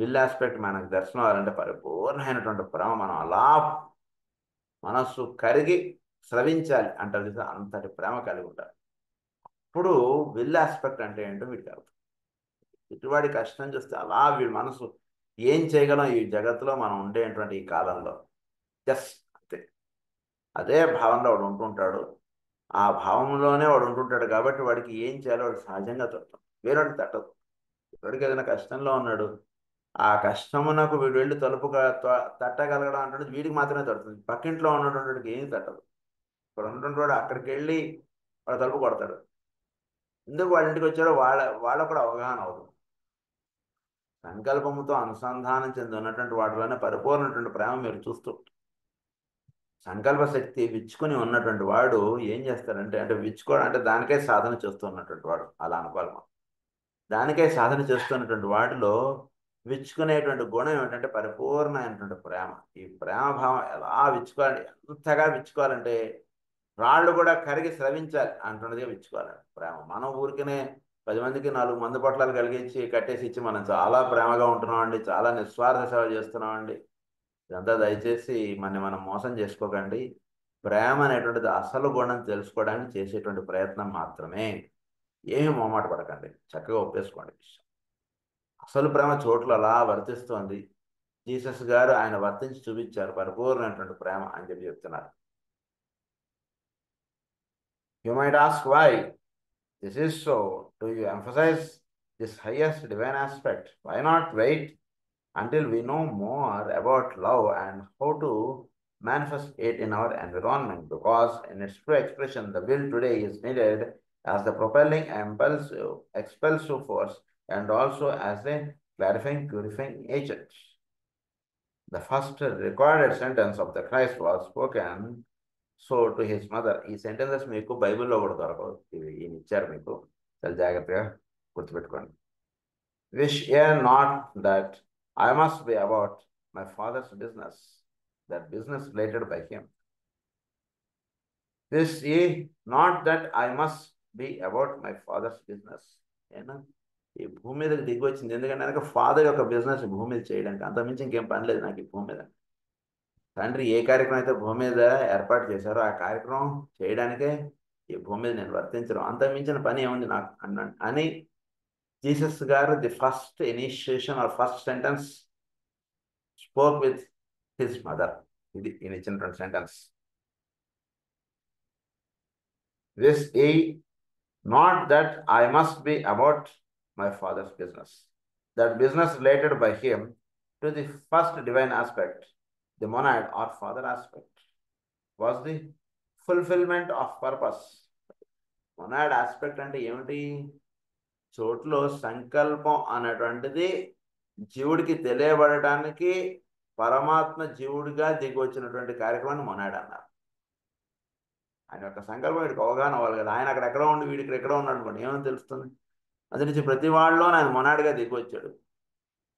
will aspect మనకు దర్శనం అవ్వాలంటే పరిపూర్ణమైనటువంటి ప్రేమ మనం అలా మనస్సు కరిగి స్రవించాలి అంటారు కదా, అంతటి ప్రేమ కలిగి ఉంటారు. ఇప్పుడు విల్ ఆస్పెక్ట్ అంటే ఏంటో వీడికి అర్థం. ఇటువాడి కష్టం చూస్తే అలా వీడి మనసు ఏం చేయగలం ఈ జగత్తులో మనం ఉండేటువంటి ఈ కాలంలో, జస్ట్ అంతే అదే భావంలో వాడు ఉంటుంటాడు. ఆ భావంలోనే వాడు ఉంటుంటాడు కాబట్టి వాడికి ఏం చేయాలో వాడు సహజంగా తట్టదు, వేరొకటి తట్టదు. వాడికి ఏదైనా కష్టంలో ఉన్నాడు, ఆ కష్టమునకు వీడు వెళ్ళి తట్టగలగడం అంటే వీడికి మాత్రమే తడుతుంది, పక్కింట్లో ఉన్నటువంటి ఏం తట్టదు. ఇక్కడ ఉన్నటువంటి వాడు అక్కడికి వెళ్ళి వాడు తలుపు కొడతాడు, ఎందుకు వాళ్ళ ఇంటికి వచ్చాడో వాళ్ళకు కూడా అవగాహన అవుతుంది. సంకల్పముతో అనుసంధానం చెంది ఉన్నటువంటి వాటిలోనే పరిపూర్ణటువంటి ప్రేమ మీరు చూస్తూ, సంకల్ప శక్తి విచ్చుకుని ఉన్నటువంటి వాడు ఏం చేస్తాడంటే, అంటే విచ్చుకోవడం అంటే దానికే సాధన చేస్తూ ఉన్నటువంటి వాడు అలా అనుకోవాలి మనం. దానికే సాధన చేస్తున్నటువంటి వాటిలో విచ్చుకునేటువంటి గుణం ఏమిటంటే పరిపూర్ణమైనటువంటి ప్రేమ. ఈ ప్రేమ భావం ఎలా విచ్చుకోవాలి, ఎంతగా విచ్చుకోవాలంటే రాళ్ళు కూడా కరిగి స్రవించాలి అంటున్నదిగా విచ్చుకోవాలండి ప్రేమ. మనం ఊరికనే 10 మందికి 4 మందు పొట్లాలు కలిగించి కట్టేసి ఇచ్చి మనం చాలా ప్రేమగా ఉంటున్నామండి, చాలా నిస్వార్థ సేవ చేస్తున్నామండి, ఇదంతా దయచేసి మనం మోసం చేసుకోకండి. ప్రేమ అనేటువంటిది అసలు గుణం తెలుసుకోవడానికి చేసేటువంటి ప్రయత్నం మాత్రమే. ఏమి మొహమాట పడకండి, చక్కగా ఒప్పేసుకోండి. అసలు ప్రేమ చోట్ల అలా వర్తిస్తోంది. జీసస్ గారు ఆయన వర్తించి చూపించారు పరిపూర్ణమైనటువంటి ప్రేమ అని చెప్తున్నారు. You might ask why this is so. Do you emphasize this highest divine aspect? Why not wait until we know more about love and how to manifest it in our environment? Because in its true expression, the will today is needed as the propelling expulsive force and also as a clarifying, purifying agent. The first recorded sentence of the Christ was spoken so to his mother. ఈ sentences మీకు బైబిల్లో కూడా దొరకవు, ఇవి ఈయన ఇచ్చారు మీకు, చాలా జాగ్రత్తగా గుర్తుపెట్టుకోండి. Wish a not that I must be about my father's business, that business related by him. Wish a not that I must be about my father's business. ఏనా ఈ భూమి మీదకి దిగి వచ్చింది ఎందుకంటే నాకు ఫాదర్ యొక్క బిజినెస్ భూమి మీద చేయడానికి, అంతకుమించి ఇంకేం పని లేదు నాకు ఈ భూమి మీద. తండ్రి ఏ కార్యక్రమం అయితే భూమి మీద ఏర్పాటు చేశారో ఆ కార్యక్రమం చేయడానికే ఈ భూమి మీద నేను వర్తించడం, అంత మించిన పని ఏముంది నాకు అని జీసస్ గారు the first initiation or first sentence spoke with his mother. ఇది ఈయన ఇచ్చినటువంటి sentence. This is not that I must be about my father's business, that business related by him to the first divine aspect. The monad or father aspect was the fulfillment of purpose. Monad aspect అంటే ఏమిటి? చోట్లో సంకల్పం అనేటువంటిది జీవుడికి తెలియబడటానికి పరమాత్మ జీవుడిగా దిగి వచ్చినటువంటి కార్యక్రమాన్ని monad అన్నారు. ఆయన యొక్క సంకల్పం వీడికి అవగాహన అవ్వాలి కదా, ఆయన అక్కడ ఎక్కడో ఉండి వీడికి ఎక్కడో ఉన్నాడు అనుకోండి, ఏమని తెలుస్తుంది? అది నుంచి ప్రతి వాళ్ళలో ఆయన మొనాడ్గా దిగి వచ్చాడు.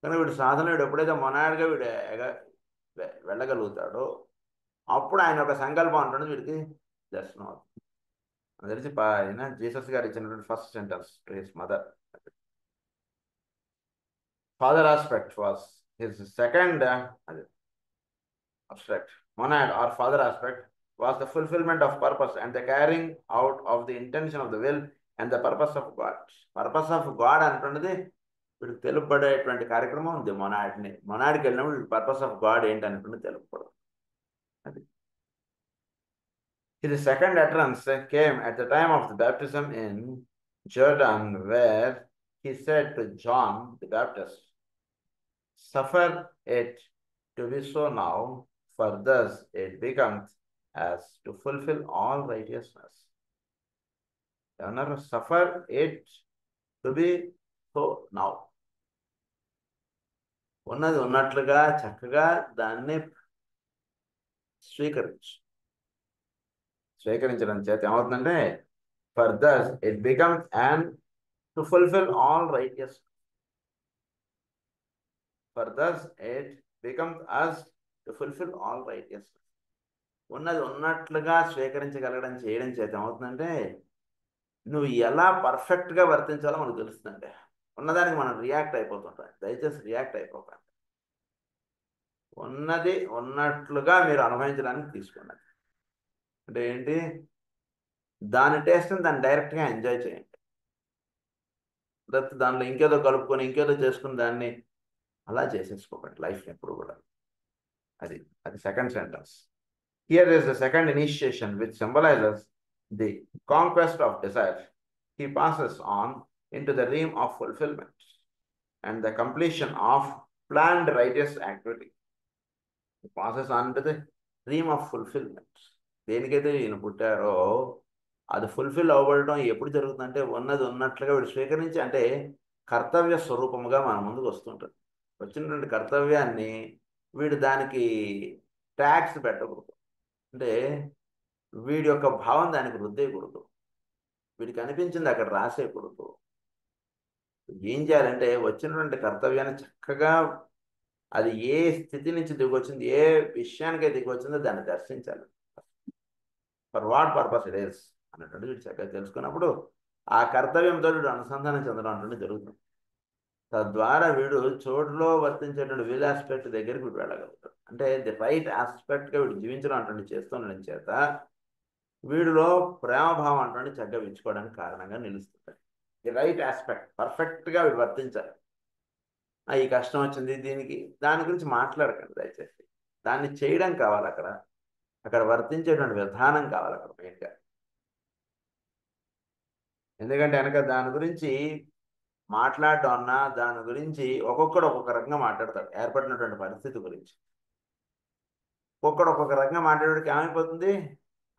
కానీ వీడు సాధన వీడు ఎప్పుడైతే మొనాడ్గా వీడు వెళ్ళగలుగుతాడో అప్పుడు ఆయన ఒక సంకల్పం అంటున్నది వీడికి దర్శనం అవుతుంది. అది తెలిసి ఆయన జీసస్ గారు ఇచ్చినటువంటి first sentence to his mother. Father aspect was his second abstract. Monad or father aspect was the fulfillment of purpose and the carrying out of the intention of the will and the purpose of God. Purpose of God అంటున్నది వీడికి తెలుపబడేటువంటి కార్యక్రమం ఉంది మొనాడ్ని. మొనాడ్కి వెళ్ళినప్పుడు purpose of God ఏంటనుకుని తెలుపబడదు. అది His second utterance came at the time of the baptism in Jordan, where he said to John the Baptist, "Suffer it to be so now, for thus it becomes as to fulfill all righteousness." Suffer it to be so now. ఉన్నది ఉన్నట్లుగా చక్కగా దాన్ని స్వీకరించడం చేత ఏమవుతుందంటే for thus it becomes and to fulfil all righteous. For thus it becomes us to fulfil all righteous. ఉన్నది ఉన్నట్లుగా స్వీకరించగలగడం చేయడం చేత ఏమవుతుందంటే నువ్వు ఎలా పర్ఫెక్ట్గా వర్తించాలో మనకు తెలుస్తుందంటే ఉన్నదానికి మనం రియాక్ట్ అయిపోతుంటాం. దయచేసి రియాక్ట్ అయిపోతాం. ఉన్నది ఉన్నట్లుగా మీరు అనుభవించడానికి తీసుకున్నది అంటే ఏంటి? దాని టేస్ట్ని దాన్ని డైరెక్ట్గా ఎంజాయ్ చేయండి. దానిలో ఇంకేదో కలుపుకొని ఇంకేదో చేసుకుని దాన్ని అలా చేసేసుకోకండి లైఫ్ ఎప్పుడు కూడా. అది second sentence. Here is the second initiation which symbolises the conquest of desire. He passes on into the realm of fulfillment and the completion of planned righteous activity. He passes on to the realm of fulfillment. దేనికైతే ఈయన పుట్టారో అది fulfil అవ్వడం ఎప్పుడు జరుగుతుందంటే ఉన్నది ఉన్నట్లుగా వీడు స్వీకరించి, అంటే కర్తవ్య స్వరూపముగా మన ముందుకు వస్తుంటుంది. వచ్చినటువంటి కర్తవ్యాన్ని వీడు దానికి ట్యాక్స్ పెట్టకూడదు, అంటే వీడి యొక్క భావం దానికి రుద్దేయకూడదు, వీడికి అనిపించింది అక్కడ రాసేయకూడదు. ఏం చేయాలంటే వచ్చినటువంటి కర్తవ్యాన్ని చక్కగా అది ఏ స్థితి నుంచి దిగొచ్చింది, ఏ విషయానికే దిగొచ్చిందో దాన్ని దర్శించాలి. For what purpose it is అన్నటువంటి వీడు చక్కగా తెలుసుకున్నప్పుడు ఆ కర్తవ్యంతో వీడు అనుసంధానం చెందడం అంటే జరుగుతుంది. తద్వారా వీడు చోటులో వర్తించేటువంటి వీల్ ఆస్పెక్ట్ దగ్గరికి వీడు వెళ్ళగలుగుతాడు. అంటే ది రైట్ ఆస్పెక్ట్గా వీడు జీవించడం అటువంటి చేస్తుండడం చేత వీడిలో ప్రేమభావం అటువంటి చక్కగా వించుకోవడానికి కారణంగా నిలుస్తుంది. ది రైట్ ఆస్పెక్ట్ పర్ఫెక్ట్గా వీడు వర్తించాలి. ఈ కష్టం వచ్చింది దీనికి, దాని గురించి మాట్లాడకండి దయచేసి. దాన్ని చేయడం కావాలి, అక్కడ వర్తించేటువంటి విధానం కావాలి అక్కడ మెయిన్గా. ఎందుకంటే వెనక దాని గురించి మాట్లాడటం అన్నా దాని గురించి ఒక్కొక్కడు ఒక్కొక్క రకంగా మాట్లాడతాడు. ఏర్పడినటువంటి పరిస్థితి గురించి ఒక్కొక్క రకంగా మాట్లాడేటికి ఏమైపోతుంది,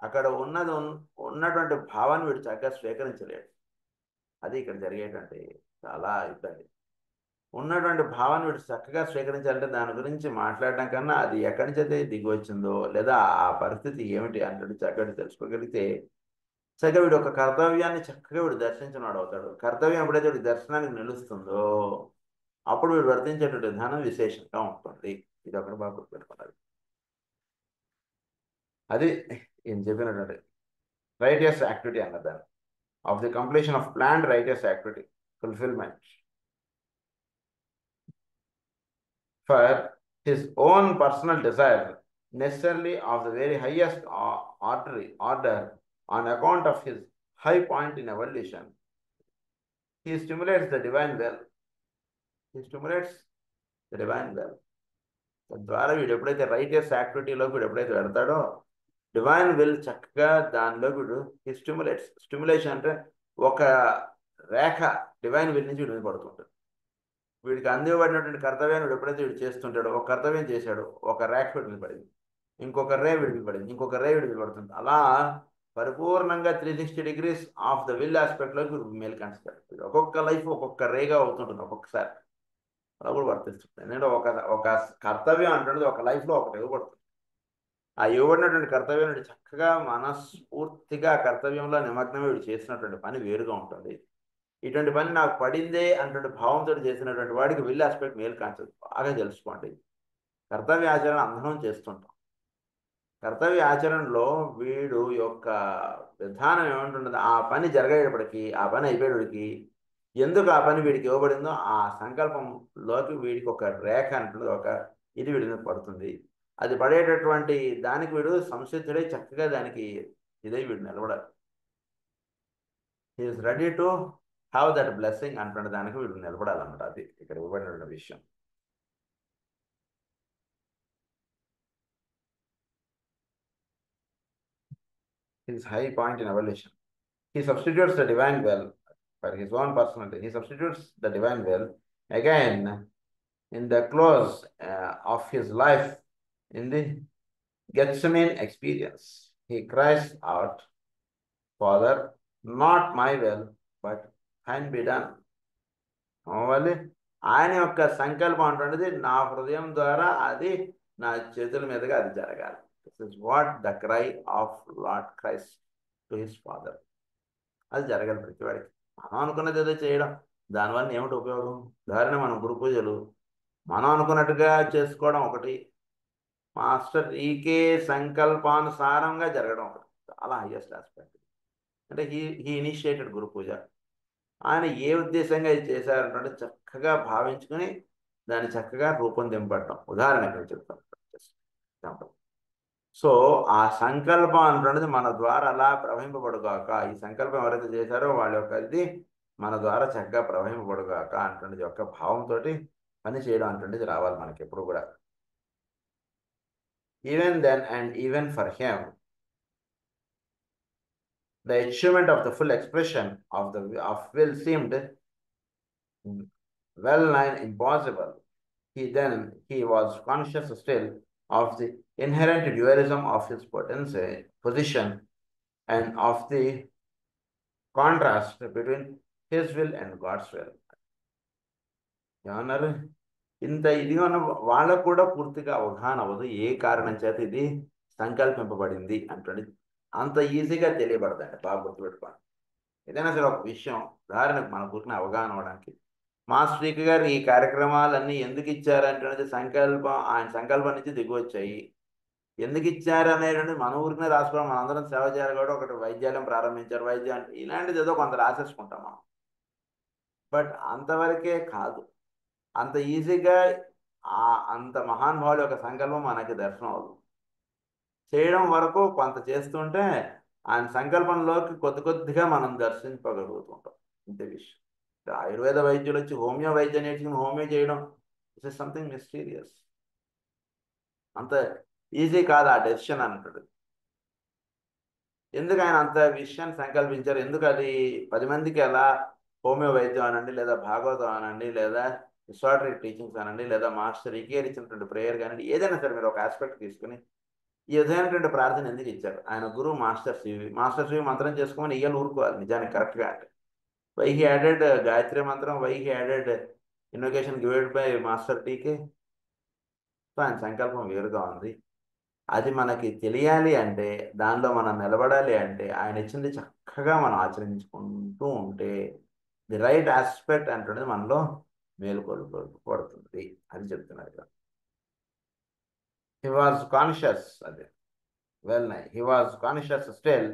అక్కడ ఉన్నటువంటి భావాన్ని వీడు చక్కగా స్వీకరించలేడు. అది ఇక్కడ జరిగేటువంటి చాలా ఇబ్బంది. ఉన్నటువంటి భావాన్ని వీడు చక్కగా స్వీకరించాలంటే దాని గురించి మాట్లాడడం కన్నా అది ఎక్కడి నుంచి అయితే దిగి వచ్చిందో లేదా ఆ పరిస్థితి ఏమిటి అంటే చక్కగా తెలుసుకోగలిగితే చక్కగా వీడు ఒక కర్తవ్యాన్ని చక్కగా వీడు దర్శించినాడు అవుతాడు. కర్తవ్యం ఎప్పుడైతే వీడి దర్శనానికి నిలుస్తుందో అప్పుడు వీడు వర్తించేటువంటి విధానం విశేషంగా ఉంటుంది. ఇది ఒకటి బాగా గుర్తుపెట్టుకున్నది. అది ఈయన చెప్పినటువంటి రైటియస్ యాక్టివిటీ అన్నదాన్ని of the completion of planned righteous activity fulfilment for his own personal desire, necessarily of the very highest order on account of his high point in evolution. He stimulates the divine will. తద్వారా వీడు ఎప్పుడైతే righteous యాక్టివిటీలోకి వీడు ఎప్పుడైతే వెళ్తాడో divine will చక్కగా దానిలో వీడు ఈ stimulation అంటే ఒక రేఖ డివైన్ విల్ నుంచి వీడి పడుతుంటుంది. వీడికి అందివ్వబడినటువంటి కర్తవ్యాన్ని వీడు ఎప్పుడైతే వీడు చేస్తుంటాడో, ఒక కర్తవ్యం చేశాడు, ఒక రేఖ వీడి పడింది, ఇంకొక రే వీడికి పడింది, ఇంకొక రే వీడికి పడుతుంది. అలా పరిపూర్ణంగా 360 degrees ఆఫ్ ద విల్ ఆస్పెక్ట్లోకి వీడు మేలు కనిపిస్తాడు. ఒక్కొక్క లైఫ్ ఒక్కొక్క రేగా అవుతుంటుంది ఒక్కొక్కసారి. అలా కూడా వర్తిస్తుంది. ఎందుకంటే ఒక కర్తవ్యం అంటున్నది ఒక లైఫ్లో ఒకటి ఇవ్వబడుతుంది. ఆ ఇవ్వబడినటువంటి కర్తవ్యం వీడు చక్కగా మనస్ఫూర్తిగా కర్తవ్యంలో నిమగ్నమే వీడు చేసినటువంటి పని వేరుగా ఉంటుంది. ఇటువంటి పని నాకు పడిందే అన్నటువంటి భావంతో చేసినటువంటి వాడికి విల్ ఆస్పెక్ట్ మేలు కాన్సెప్ట్ బాగా తెలుసుకోండి. కర్తవ్య ఆచరణ అందరం చేస్తుంటాం. కర్తవ్య ఆచరణలో వీడు యొక్క విధానం ఏమంటుంటుంది, ఆ పని జరగేటప్పటికి ఆ పని అయిపోయేటికి ఎందుకు ఆ పని వీడికి ఇవ్వబడిందో ఆ సంకల్పంలోకి వీడికి ఒక రేఖ అంటుంది, ఒక ఇది వీడి మీద పడుతుంది. అది పడేటటువంటి దానికి వీడు సంసిద్ధుడై చక్కగా దానికి ఇదే వీడు నిలబడాలి. He's ready to have that blessing అంటున్న దానికి వీడు నిలబడాలన్నమాట. అది ఇక్కడ ఇవ్వబడిన విషయం. his high point in evolution. He substitutes the divine will for his own personality. He substitutes the divine will again in the close of his life in the Gethsemane experience. He cries out, Father, not my will, but thine be done. మళ్ళీ ఆయన యొక్క సంకల్పం అంటున్నది నా హృదయం ద్వారా అది నా చేతుల మీదుగా అది జరగాలి. This is what the cry of lord Christ to his father. అది జరగాలి ప్రతివాడికి. మనం అనుకున్నది ఏదో చేయడం దానివల్ల ఏమిటి ఉపయోగం? ఉదాహరణ మనం గురు పూజలు మనం అనుకున్నట్టుగా చేసుకోవడం ఒకటి, మాస్టర్ ఈకే సంకల్పానుసారంగా జరగడం ఒకటి. చాలా హైయెస్ట్ ఆస్పెక్ట్. అంటే హీ ఇనిషియేటెడ్ గురు పూజ. ఆయన ఏ ఉద్దేశంగా ఇది చేశారంటే చక్కగా భావించుకుని దాన్ని చక్కగా రూపొందింపడటం. ఉదాహరణకి చెప్తాను. సో ఆ సంకల్పం అంటున్నది మన ద్వారా అలా ప్రవహింపబడుగాక. ఈ సంకల్పం ఎవరైతే చేశారో వాళ్ళ యొక్క ఇది మన ద్వారా చక్కగా ప్రవహింపబడుగాక అంటున్నది యొక్క భావంతో పని చేయడం అంటున్నది రావాలి మనకి ఎప్పుడు కూడా. Even then and even for him the achievement of the full expression of will seemed well nigh impossible. He was conscious still of the inherent dualism of his position and of the contrast between his will and God's will. ఏమన్నారు? ఇంత ఇదిగా ఉన్న వాళ్ళకు కూడా పూర్తిగా అవగాహన అవ్వదు ఏ కారణం చేత ఇది సంకల్పింపబడింది అంటుంది. అంత ఈజీగా తెలియబడదండి. బాగా గుర్తుపెట్టుకోండి. ఏదైనా సరే ఒక విషయం ఉదాహరణకు మన గురికి అవగాహన అవ్వడానికి మాస్టర్ శ్రీక గారు ఈ కార్యక్రమాలన్నీ ఎందుకు ఇచ్చారంటే ఆయన సంకల్పం నుంచి దిగువచ్చాయి. ఎందుకు ఇచ్చారు అనేటువంటి మన ఊరికనే రాసుకోవడం, మనందరం సేవ చేయాలి కూడా ఒకటి వైద్యాలయం ప్రారంభించారు, వైద్యం ఇలాంటిది ఏదో కొంత రాసేసుకుంటాం మనం. బట్ అంతవరకే కాదు, అంత ఈజీగా అంత మహానుభావుల యొక్క సంకల్పం మనకి దర్శనం అవ్వదు. చేయడం వరకు కొంత చేస్తుంటే ఆయన సంకల్పంలోకి కొద్దిగా మనం దర్శించగలుగుతుంటాం. ఇంత విషయం. ఆయుర్వేద వైద్యులు వచ్చి హోమియో వైద్యం నేర్చుకుని హోమియో చేయడం ఇట్ ఇస్ సంథింగ్ మిస్టీరియస్. అంత ఈజీ కాదు ఆ డెసిషన్ అంటాడు. ఎందుకు ఆయన అంత విషయాన్ని సంకల్పించారు? ఎందుకు అది 10 మందికి ఎలా హోమియో వైద్యం అనండి, లేదా భాగవతం అనండి, లేదా హిస్టారిక్ టీచింగ్స్ అనండి, లేదా మాస్టర్ ఈకేర్ ఇచ్చినటువంటి ప్రేయర్ కానివ్వండి, ఏదైనా సరే మీరు ఒక ఆస్పెక్ట్ తీసుకుని ఈ విధమైనటువంటి ప్రార్థన ఎందుకు ఇచ్చారు? ఆయన గురువు మాస్టర్ సివి మంత్రం చేసుకోమని ఇయ్యాలి ఊరుకోవాలి నిజానికి కరెక్ట్గా. అంటే వై హీ యాడెడ్ గాయత్రి మంత్రం, why he added invocation gived by master TK. So ఆయన సంకల్పం వేరుగా ఉంది. అది మనకి తెలియాలి అంటే, దానిలో మనం నిలబడాలి అంటే ఆయన ఇచ్చింది చక్కగా మనం ఆచరించుకుంటూ ఉంటే ది రైట్ ఆస్పెక్ట్ అంటున్నది మనలో మేలుకొల్పడుతుంది అని చెప్తున్నారు. He was conscious, he was conscious still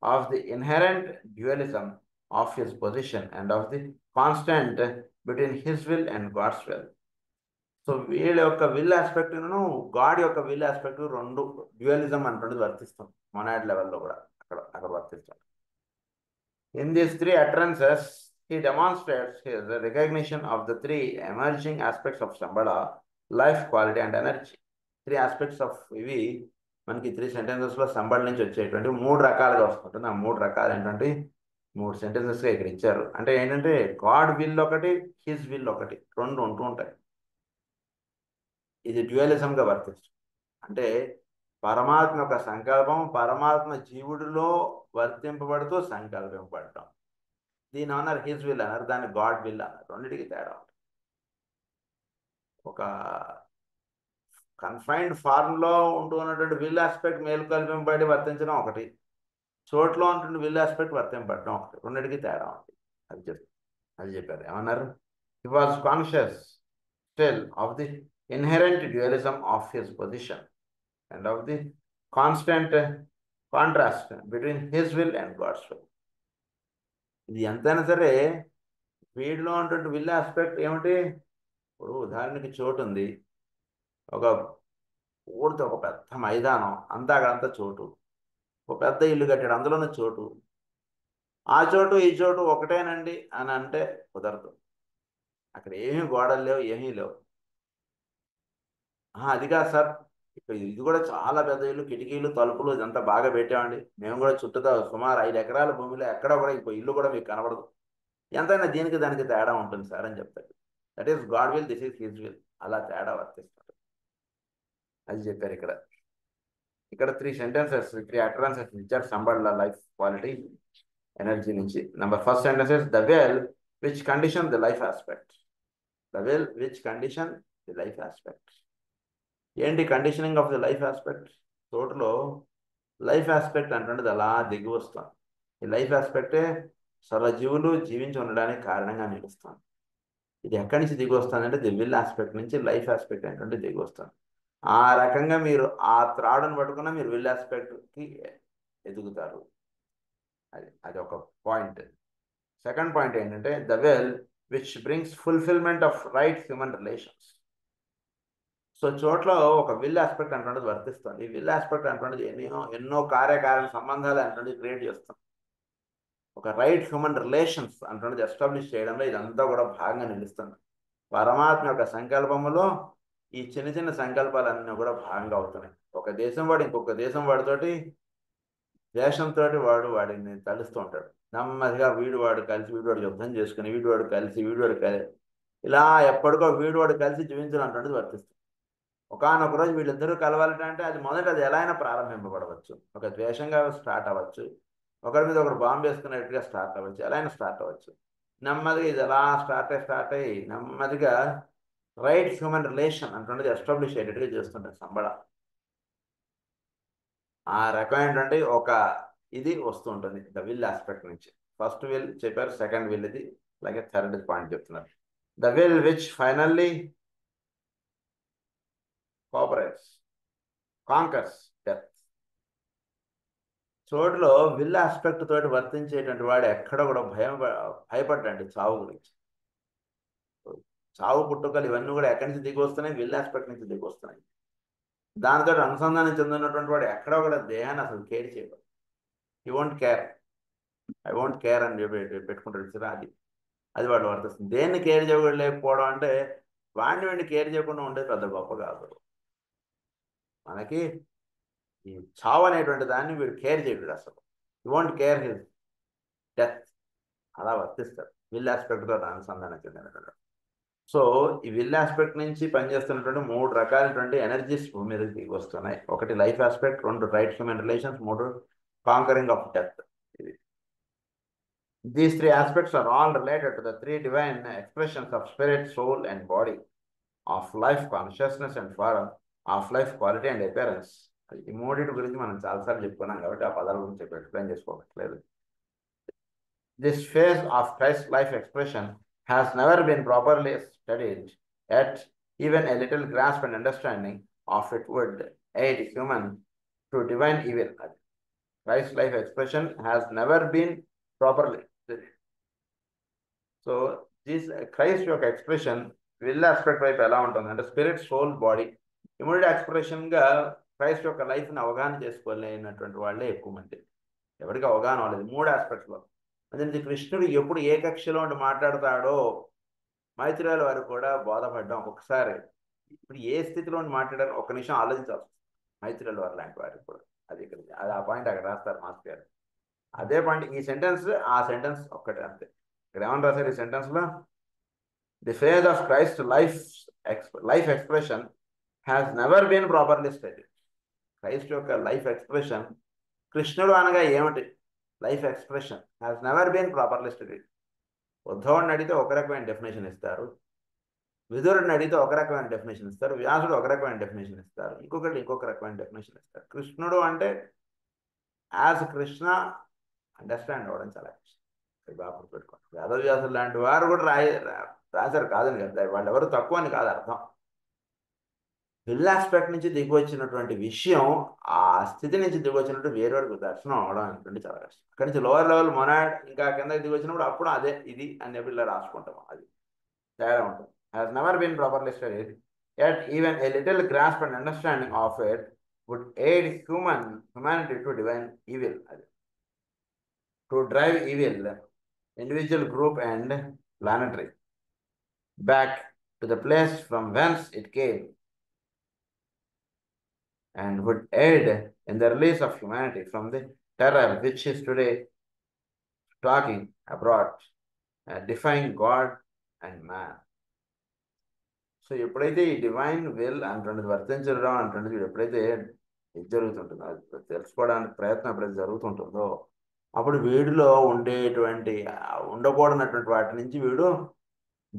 of the inherent dualism of his position and of the constant between his will and God's will. So వీళ్ళ యొక్క విల్ ఆస్పెక్ట్ను గాడ్ యొక్క విల్ ఆస్పెక్ట్ రెండు dualism అంటున్నది వర్తిస్తాం మొనాడ్ లెవెల్లో కూడా అక్కడ వర్తిస్తాం. In these 3 utterances he demonstrates his recognition of the 3 emerging aspects of Shambhala: life, quality and energy. 3 aspects of ఇవి మనకి 3 sentencesలో సంబళ నుంచి వచ్చేటువంటి 3 రకాలుగా వస్తుంటుంది. ఆ 3 రకాలు ఏంటంటే 3 sentencesగా ఇక్కడ ఇచ్చారు. అంటే ఏంటంటే గాడ్ విల్ ఒకటి, హిజ్ విల్ ఒకటి, రెండు ఉంటూ ఉంటాయి. ఇది డ్యూయలిజంగా వర్తిస్తుంది. అంటే పరమాత్మ యొక్క సంకల్పం పరమాత్మ జీవుడిలో వర్తింపబడుతూ సంకల్పింపబడటం, దీని అన్నారు హిజ్ విల్ అన్నారు, దాన్ని గాడ్ విల్ అన్నారు. రెండింటికి తేడా ఉంటుంది. ఒక కన్ఫైన్డ్ ఫార్మ్లో ఉంటూ ఉన్నటువంటి విల్ ఆస్పెక్ట్ మేలుకల్పింపబడి వర్తించడం ఒకటి, చోట్లో ఉంటున్న విల్ ఆస్పెక్ట్ వర్తింపబడటం ఒకటి. రెండింటికి తేడా ఉంటుంది. అది చెప్పారు. ఏమన్నారు? హి was conscious still of the inherent dualism of his position and of the constant contrast between his will and God's will. ఇది ఎంతైనా సరే వీడిలో ఉన్నటువంటి విల్ ఆస్పెక్ట్ ఏమిటి? ఇప్పుడు ఉదాహరణకి చోటు ఉంది, ఒక ఊరితో ఒక పెద్ద మైదానం, అంతా అక్కడంతా చోటు, ఒక పెద్ద ఇల్లు కట్టాడు, అందులోనే చోటు. ఆ చోటు ఈ చోటు ఒకటేనండి అని అంటే కుదరదు. అక్కడ ఏమీ గోడలు లేవు, ఏమీ లేవు. అది కాదు సార్, ఇది కూడా చాలా పెద్ద ఇల్లు, కిటికీలు తలుపులు ఇదంతా బాగా పెట్టామండి. మేము కూడా చుట్టూతో సుమారు 5 ఎకరాల భూమిలో ఎక్కడ కూడా ఇంకో ఇల్లు కూడా మీకు కనబడదు. ఎంతైనా దీనికి దానికి తేడా ఉంటుంది సార్ అని చెప్తాడు. That is God will, this is his will. అలా తేడా వర్తిస్తుంది అది చెప్పారు ఇక్కడ. ఇక్కడ 3 సెంటెన్సెస్, 3 అటరెన్సెస్ ఇచ్చారు సంబడ్ల లైఫ్ క్వాలిటీ ఎనర్జీ నుంచి. First sentences, the will which condition the life aspect. The will which condition the life aspect. ఏంటి conditioning of the life aspect? తోటలో లైఫ్ ఆస్పెక్ట్ అంటున్నది అలా దిగి వస్తుంది. ఈ లైఫ్ ఆస్పెక్టే సర్వజీవులు జీవించి ఉండడానికి కారణంగా నిలుస్తుంది. ఇది ఎక్కడి నుంచి దిగి వస్తుంది అంటే ది విల్ ఆస్పెక్ట్ నుంచి లైఫ్ ఆస్పెక్ట్ ఏంటంటే దిగి వస్తుంది. ఆ రకంగా మీరు ఆ త్రాడును పట్టుకున్న మీరు విల్ ఆస్పెక్ట్కి ఎదుగుతారు. అది ఒక పాయింట్. సెకండ్ పాయింట్ ఏంటంటే the will which brings fulfilment of right human relations. So చోట్ల ఒక విల్ ఆస్పెక్ట్ అంటున్నది వర్తిస్తుంది. ఈ విల్ ఆస్పెక్ట్ అంటున్నది ఎన్నో కార్యకారణ సంబంధాలు అంటున్నది క్రియేట్ చేస్తుంది. ఒక రైట్ హ్యూమన్ రిలేషన్స్ అంటున్నది ఎస్టాబ్లిష్ చేయడంలో ఇదంతా కూడా భాగంగా నిలుస్తుంది. పరమాత్మ యొక్క సంకల్పములో ఈ చిన్న చిన్న సంకల్పాలన్నీ కూడా భాగంగా అవుతున్నాయి. ఒక దేశం వాడు ఇంకొక దేశం వాడితోటి ద్వేషంతో వాడిని తలుస్తూ ఉంటాడు. నెమ్మదిగా వాడు కలిసి వాడు యుద్ధం చేసుకుని వాడు కలిసి ఇలా ఎప్పటికో వాడు కలిసి జీవించడం అంటున్నది వర్తిస్తుంది. ఒకనొక రోజు వీళ్ళిద్దరూ కలవాలంటే అది ఎలా అయినా ప్రారంభింపబడవచ్చు. ఒక ద్వేషంగా స్టార్ట్ అవ్వచ్చు, ఒకరి మీద ఒకరు బాంబు వేసుకున్నట్టుగా స్టార్ట్ అవ్వచ్చు, ఎలా అయినా స్టార్ట్ అవ్వచ్చు. నెమ్మదిగా ఇది ఎలా స్టార్ట్ అయ్యి నెమ్మదిగా రైట్ హ్యూమన్ రిలేషన్ అంటున్నది ఎస్టాబ్లిష్ అయ్యేటట్టుగా చేస్తుంటారు సంబడ. ఆ రకమైనటువంటి ఒక ఇది వస్తూ ఉంటుంది ద విల్ ఆస్పెక్ట్ నుంచి. ఫస్ట్ విల్ చెప్పారు, సెకండ్ విల్ ఇది, అలాగే థర్డ్ పాయింట్ చెప్తున్నారు. The will which finally cooperates conquers death. చోటులో విల్ ఆస్పెక్ట్ తోటి వర్తించేటువంటి వాడు ఎక్కడ కూడా భయపడ్డండి చావు గురించి. చావు పుట్టుకలు ఇవన్నీ కూడా ఎక్కడి నుంచి దిగి వస్తున్నాయి? విల్ ఆస్పెక్ట్ నుంచి దిగి వస్తున్నాయి. దానితో అనుసంధానం చెందినటువంటి వాడు ఎక్కడ కూడా దేహాన్ని అసలు కేర్ చేయడు. ఐ వోంట్ కేర్ అని పెట్టుకుంటాడు సరే. అది వాడు వర్తిస్తుంది. దేన్ని కేర్ చేయలేకపోవడం అంటే వాడిని కేర్ చేయకుండా ఉండేది పెద్ద గొప్ప కాదు. మనకి ఈ చావు అనేటువంటి దాన్ని వీడు కేర్ చేయడు అసలు. You won't care his death. అలా వర్తిస్తాడు విల్ ఆస్పెక్ట్తో అనుసంధానం చెందినటువంటి. సో ఈ విల్ ఆస్పెక్ట్ నుంచి పనిచేస్తున్నటువంటి 3 రకాలైనటువంటి ఎనర్జీస్ భూమి మీదకి దిగి వస్తున్నాయి. ఒకటి life aspect, 2 right human relations, 3 conquering of death. These 3 aspects are all related to the 3 divine expressions of spirit, soul and body, of life consciousness and form, of life quality and appearance. ఈ మూడింటి గురించి మనం చాలాసార్లు చెప్పుకున్నాం కాబట్టి ఆ పదాల గురించి ఎక్స్ప్లెయిన్ చేసుకోవట్లేదు. This phase of Christ's life expression has never been properly studied, yet even a little grasp and understanding of it would aid human to divine evil. Christ's life expression has never been properly. So this Christ యొక్క expression will aspect వైపు ఎలా ఉంటుంది అంటే spirit, soul, body. Immediate ఎక్స్ప్రెషన్గా Christ యొక్క లైఫ్ని అవగాహన చేసుకోలేనటువంటి వాళ్ళే ఎక్కువ మంది. ఎవరికి అవగాహన అవ్వలేదు 3 ఆస్పెక్ట్స్లో. అదే కృష్ణుడు ఎప్పుడు ఏ కక్షలో ఉండి మాట్లాడతాడో మైత్రేయుల వారు కూడా బోధపడ్డాం. ఒక్కొక్కసారి ఇప్పుడు ఏ స్థితిలో ఉండి మాట్లాడారో ఒక్క నిమిషం ఆలోచించాల్సి మైత్రేయుల వారు లాంటి వారికి కూడా. అది ఆ పాయింట్ అక్కడ రాస్తారు మాస్టర్ గారు. అదే పాయింట్ ఈ సెంటెన్స్ ఆ సెంటెన్స్ ఒక్కటే అంతే. ఇక్కడ ఏమని రాశారు ఈ సెంటెన్స్లో? The phase of Christ life expression has never been properly studied. Christ యొక్క లైఫ్ ఎక్స్ప్రెషన్, కృష్ణుడు అనగా ఏమిటి? Life expression has never been properly studied. ఉద్ధవుడిని అడిగితే ఒక రకమైన డెఫినేషన్ ఇస్తారు, విదురుడిని అడిగితే ఒక రకమైన డెఫినేషన్ ఇస్తారు, వ్యాసుడు ఒక రకమైన డెఫినేషన్ ఇస్తారు, ఇంకొక రకమైన డెఫినేషన్ ఇస్తారు. కృష్ణుడు అంటే యాజ్ కృష్ణ అండర్స్టాండ్ అవ్వడం చాలా కష్టం. బాగా పెట్టుకోండి. వేదవ్యాసులు లాంటి వారు కూడా రాశారు కాదని కదా, వాళ్ళు ఎవరు తక్కువ అని కాదు అర్థం. విల్ ఆస్పెక్ట్ నుంచి దిగి వచ్చినటువంటి విషయం, ఆ స్థితి నుంచి దిగి వచ్చినట్టు వేరేవాడికి దర్శనం అవడం అనేటువంటి చాలా కష్టం. అక్కడి నుంచి లోవర్ లెవెల్ మొనాడ్ ఇంకా కిందకి దిగి వచ్చినప్పుడు అప్పుడు అదే ఇది అని చెప్పి ఇలా రాసుకుంటాం. అది తేడా ఉంటుంది. Has never been properly studied, yet even a little grasp and understanding of it would aid humanity to divine evil. To drive evil, individual, group and planetary, back to the place from whence it came. and would aid in the release of humanity from the terror which is today stalking abroad, defying God and man. So ఎప్పుడైతే ఈ divine will అంటున్నది వర్తించడం అంటున్నది ఎప్పుడైతే ఇది జరుగుతుంటుందో, అది తెలుసుకోవడానికి ప్రయత్నం ఎప్పుడైతే జరుగుతుంటుందో, అప్పుడు వీడిలో ఉండేటువంటి ఉండకూడనటువంటి వాటి నుంచి వీడు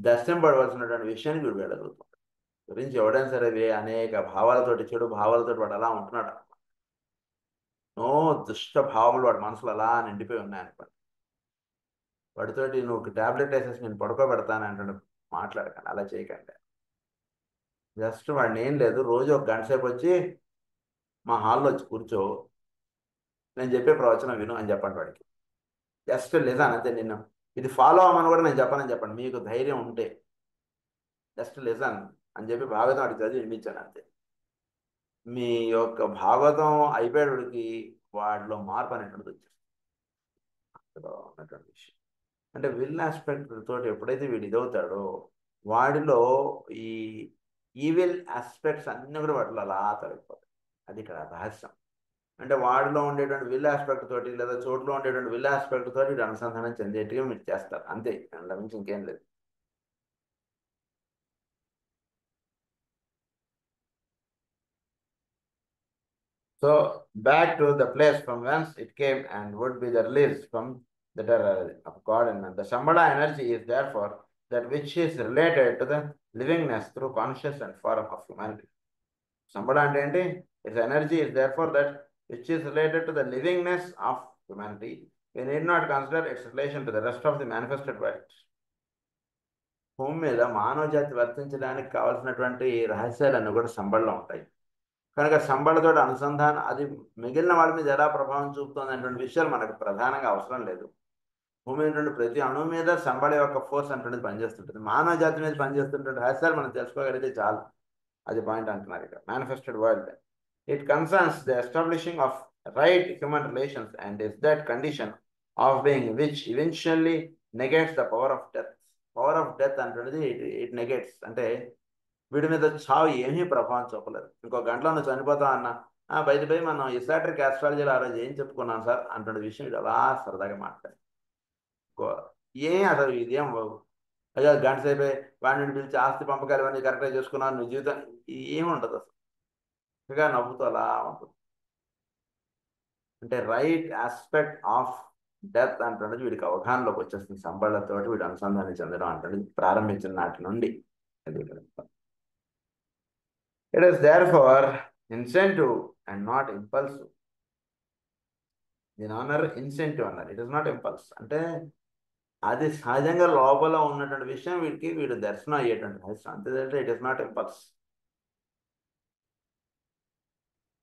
దర్శింపడవలసినటువంటి విషయాన్ని వీడు వెళ్ళగలుగుతాడు. గురించి ఎవడైనా సరే అనేక భావాలతోటి, చెడు భావాలతోటి వాడు అలా ఉంటున్నాడు. నో దుష్ట భావములు వాడి మనసులో అలా నిండిపోయి ఉన్నాయనుకోండి. వాడితోటి నువ్వు ట్యాబ్లెట్ వేసేసి నేను పడుకోబెడతాను అంటుండే మాట్లాడకండి, అలా చేయకండి. జస్ట్ వాడిని ఏం లేదు, రోజు ఒక గంట సేపు వచ్చి మా హాల్లో వచ్చి కూర్చో, నేను చెప్పే ప్రవచనం విను అని చెప్పండి వాడికి. జస్ట్ లేదా అంతే. నిన్ను ఇది ఫాలో అవ్వమని కూడా నేను చెప్పనని చెప్పండి. మీకు ధైర్యం ఉంటే జస్ట్ లిజన్ అని చెప్పి భాగవతం వాడికి చదివి వినిపించాను అంతే. మీ యొక్క భాగవతం అయిపోయేవాడికి వాడిలో మార్పు అనేటువంటిది వచ్చేస్తుంది. అందులో ఉన్నటువంటి విషయం అంటే విల్ ఆస్పెక్ట్ తోటి ఎప్పుడైతే వీడు ఇదవుతాడో వాడిలో ఈ ఈవిల్ ఆస్పెక్ట్స్ అన్నీ కూడా వాటిలో అలా తొలగిపోతాయి. అది ఇక్కడ రహస్యం. అంటే వాడిలో ఉండేటువంటి విల్ ఆస్పెక్ట్ తోటి లేదా చోటులో ఉండేటువంటి విల్ ఆస్పెక్ట్ తోటి వీడు అనుసంధానం చెందేట్టుగా మీరు చేస్తారు అంతే, అందులో మించి ఇంకేం లేదు. So back to the place from whence it came and would be the release from the terror of God and man. The Shambhala energy is therefore that which is related to the livingness through conscious and form of humanity. Shambhala అంటే ఏంటి? Its energy is therefore that which is related to the livingness of humanity. We need not consider its relation to the rest of the manifested world. భూమి మీద మానవ జాతి వర్తించడానికి కావాల్సినటువంటి రహస్యాలన్నీ కూడా సంబడిలో ఉంటాయి. కనుక సంబడితో అనుసంధానం అది మిగిలిన వాళ్ళ మీద ఎలా ప్రభావం చూపుతుంది అనేటువంటి విషయాలు మనకు ప్రధానంగా అవసరం లేదు. భూమి నుండి ప్రతి అణువు మీద సంబడి యొక్క ఫోర్స్ అంటున్నది పనిచేస్తుంటుంది. మానవ జాతి మీద పనిచేస్తుంటే రహస్యాలు మనం తెలుసుకోగలిగితే చాలు. అది పాయింట్ అంటున్నారు ఇక్కడ. Manifested world it concerns the establishing of right human relations and is that condition of being which eventually negates the power of death. Power of death అంటున్నది ఇట్ నెగేట్స్ అంటే వీడి మీద చావు ఏమీ ప్రభావం చూపలేదు. ఇంకో గంటలో నువ్వు చనిపోతావు అన్న బయట మనం ఇసాట్రిక్ ఆస్ట్రాలజీలో ఆ రోజు ఏం చెప్పుకున్నాం సార్ అంటున్న విషయం ఇది అలా సరదాగా మాట్లాడు. అసలు ఇదేం అయ్యా గంట సేపే వాడిని పిలిచి ఆస్తి పంపకాలు ఇవన్నీ కరెక్ట్గా చేసుకున్నాను నువ్వు జీవితం ఏముండదు అసలు. ఇంకా నవ్వుతూ అలా ఉంటుంది. అంటే రైట్ ఆస్పెక్ట్ ఆఫ్ డెత్ అంటున్నది వీడికి అవగాహనలోకి వచ్చేస్తుంది. సంబళ్ళతో వీడు అనుసంధానం చెందడం అంటున్నది ప్రారంభించిన నాటి నుండి. It is therefore incentive and not impulsive. దీని అన్నారు ఇన్సెంటివ్ అన్నారు. It is not impulse. అంటే అది సహజంగా లోపల ఉన్నటువంటి విషయం వీడు దర్శనం అయ్యేటువంటి రహస్యం అంతే. It is not impulse.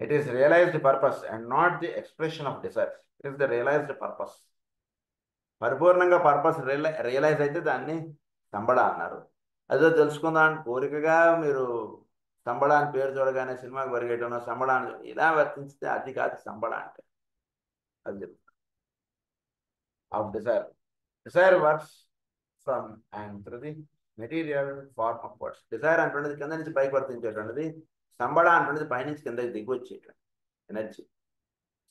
It is realised purpose and not the expression of desires. It is the realised purpose. పరిపూర్ణంగా పర్పస్ రియలైజ్ అయితే దాన్ని సంబడ అన్నారు. అదో తెలుసుకుందాం కోరికగా మీరు సంబడ అని పేరు చూడగానే సినిమాకి పరిగెట్టడం సంబడ అని ఇలా వర్తించితే అది కాదు సంబడ అంటే. అది చెప్తాను. Of desire. Desire works from and through the material form of words. Desire అంటున్నది కింద నుంచి పైకి వర్తించేటువంటిది. సంబడ అంటున్నది పైనుంచి కిందకి దిగి వచ్చేటువంటి ఎనర్జీ.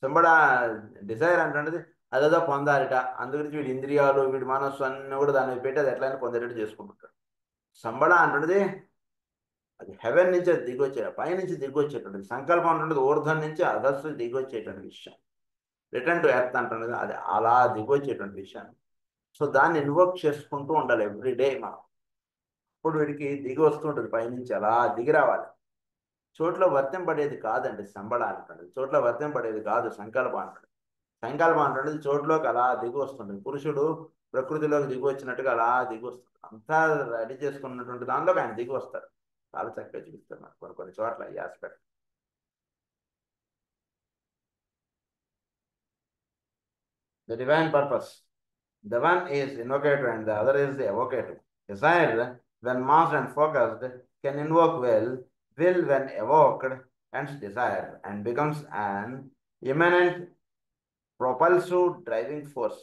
సంబడ డిజైర్ అంటున్నది అదేదో పొందాలిట, అందుగురించి వీడి ఇంద్రియాలు వీడి మనస్సు అన్నీ కూడా దాన్ని పెట్టి అది ఎట్లయినా పొందేటట్టు చేసుకుంటుంటాడు. సంబడ అంటున్నది అది హెవెన్ నుంచి అది దిగొచ్చే పైనుంచి దిగొచ్చేటువంటిది. సంకల్పం అంటున్నది ఊర్ధం నుంచి అధస్సు దిగొచ్చేటువంటి విషయం. రిటర్న్ టు ఎర్త్ అంటున్నది అది అలా దిగొచ్చేటువంటి విషయం. సో దాన్ని ఇన్వోక్ చేసుకుంటూ ఉండాలి ఎవ్రీడే మనం. ఇప్పుడు వీడికి దిగి వస్తుంటుంది పైనుంచి అలా దిగి రావాలి. చోట్ల వర్తింపడేది కాదండి సంబడ అంటున్నది. చోట్ల వర్తింపడేది కాదు సంకల్పం అంటున్నది. సంకల్పం అంటున్నది చోట్లోకి అలా దిగి వస్తుంది. పురుషుడు ప్రకృతిలోకి దిగి వచ్చినట్టుగా అలా దిగి వస్తుంది. అంతా రెడీ చేసుకున్నటువంటి దానిలోకి ఆయన దిగి వస్తారు. చాలా చక్కగా చూపిస్తున్నారు కొన్ని చోట్ల ఈ aspect. The divine purpose. The one is invocative and the other is the evocative. Desire, when masked and focused, can invoke will when evoked, hence desire, and becomes an immanent propulsive driving force,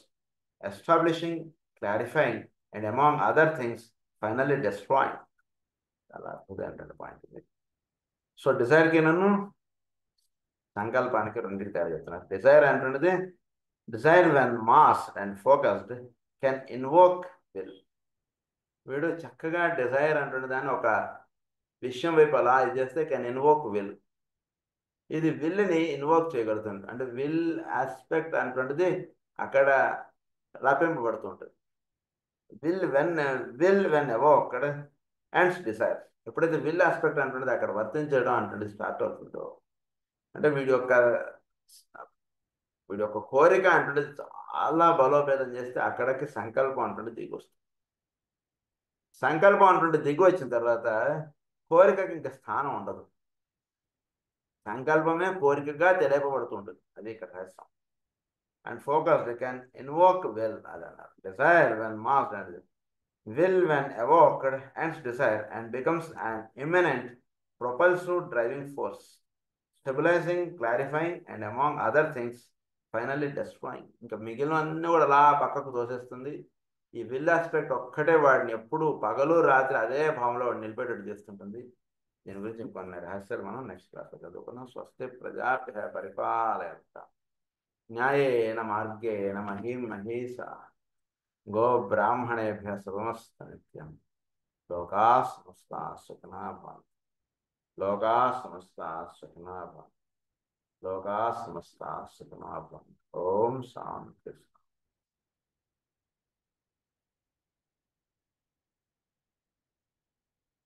establishing, clarifying, and among other things, finally destroying. చాలా అద్భుతమైనటువంటి point ఇది. So డిజైర్కి నన్ను సంకల్పానికి రెండింటి తేడా చెప్తున్నారు. Desire అంటున్నది desire when mass and focused can invoke will. వీడు చక్కగా డిజైర్ అంటున్న దాన్ని ఒక విషయం వైపు అలా ఇది చేస్తే కెన్ ఇన్వోక్ విల్. ఇది విల్ని ఇన్వోక్ చేయగలుగుతుంది. అంటే విల్ ఆస్పెక్ట్ అంటున్నది అక్కడ రపింపబడుతుంటుంది. Will when evoked and desire. ఎప్పుడైతే విల్ ఆస్పెక్ట్ అంటున్నది అక్కడ వర్తించడం అంటున్నది స్టార్ట్ అవుతుందో, అంటే వీడి యొక్క కోరిక అంటుండే చాలా బలోపేతం చేస్తే అక్కడికి సంకల్పం అంటుండే దిగి వస్తుంది. సంకల్పం అంటుండే దిగి వచ్చిన తర్వాత కోరికకి ఇంకా స్థానం ఉండదు. సంకల్పమే కోరికగా తెలియపబడుతుంటుంది. అది ఇక్కడ రహస్యం. And focus can invoke will అది అన్నారు. Desire when massed and will when evoked and desire and becomes an imminent propulsive driving force, stabilizing, clarifying, and among other things, finally destroying. ఇంకా మిగిలినవన్నీ కూడా అలా పక్కకు తోసేస్తుంది. ఈ విల్ ఆస్పెక్ట్ ఒక్కటే వాడిని ఎప్పుడు పగలు రాత్రి అదే భావంలో వాడిని నిలిపేటట్టు చేస్తుంటుంది. దీని గురించి ఇంకొన్ని రహస్యాలు మనం నెక్స్ట్ క్లాస్లో చదువుకున్నాం. స్వస్తి ప్రజాభ్య పరిపాలయంతాం న్యాయేన మార్గేణ మహీం మహీషా గో బ్రాహ్మణేభ్య శుభమస్తు నిత్యం. లోకా సమస్తా సుఖినో భవంతు. లోకా సమస్తా సుఖినో భవంతు. లోకా సమస్తా సుఖినో భవంతు. ఓం శాంతి.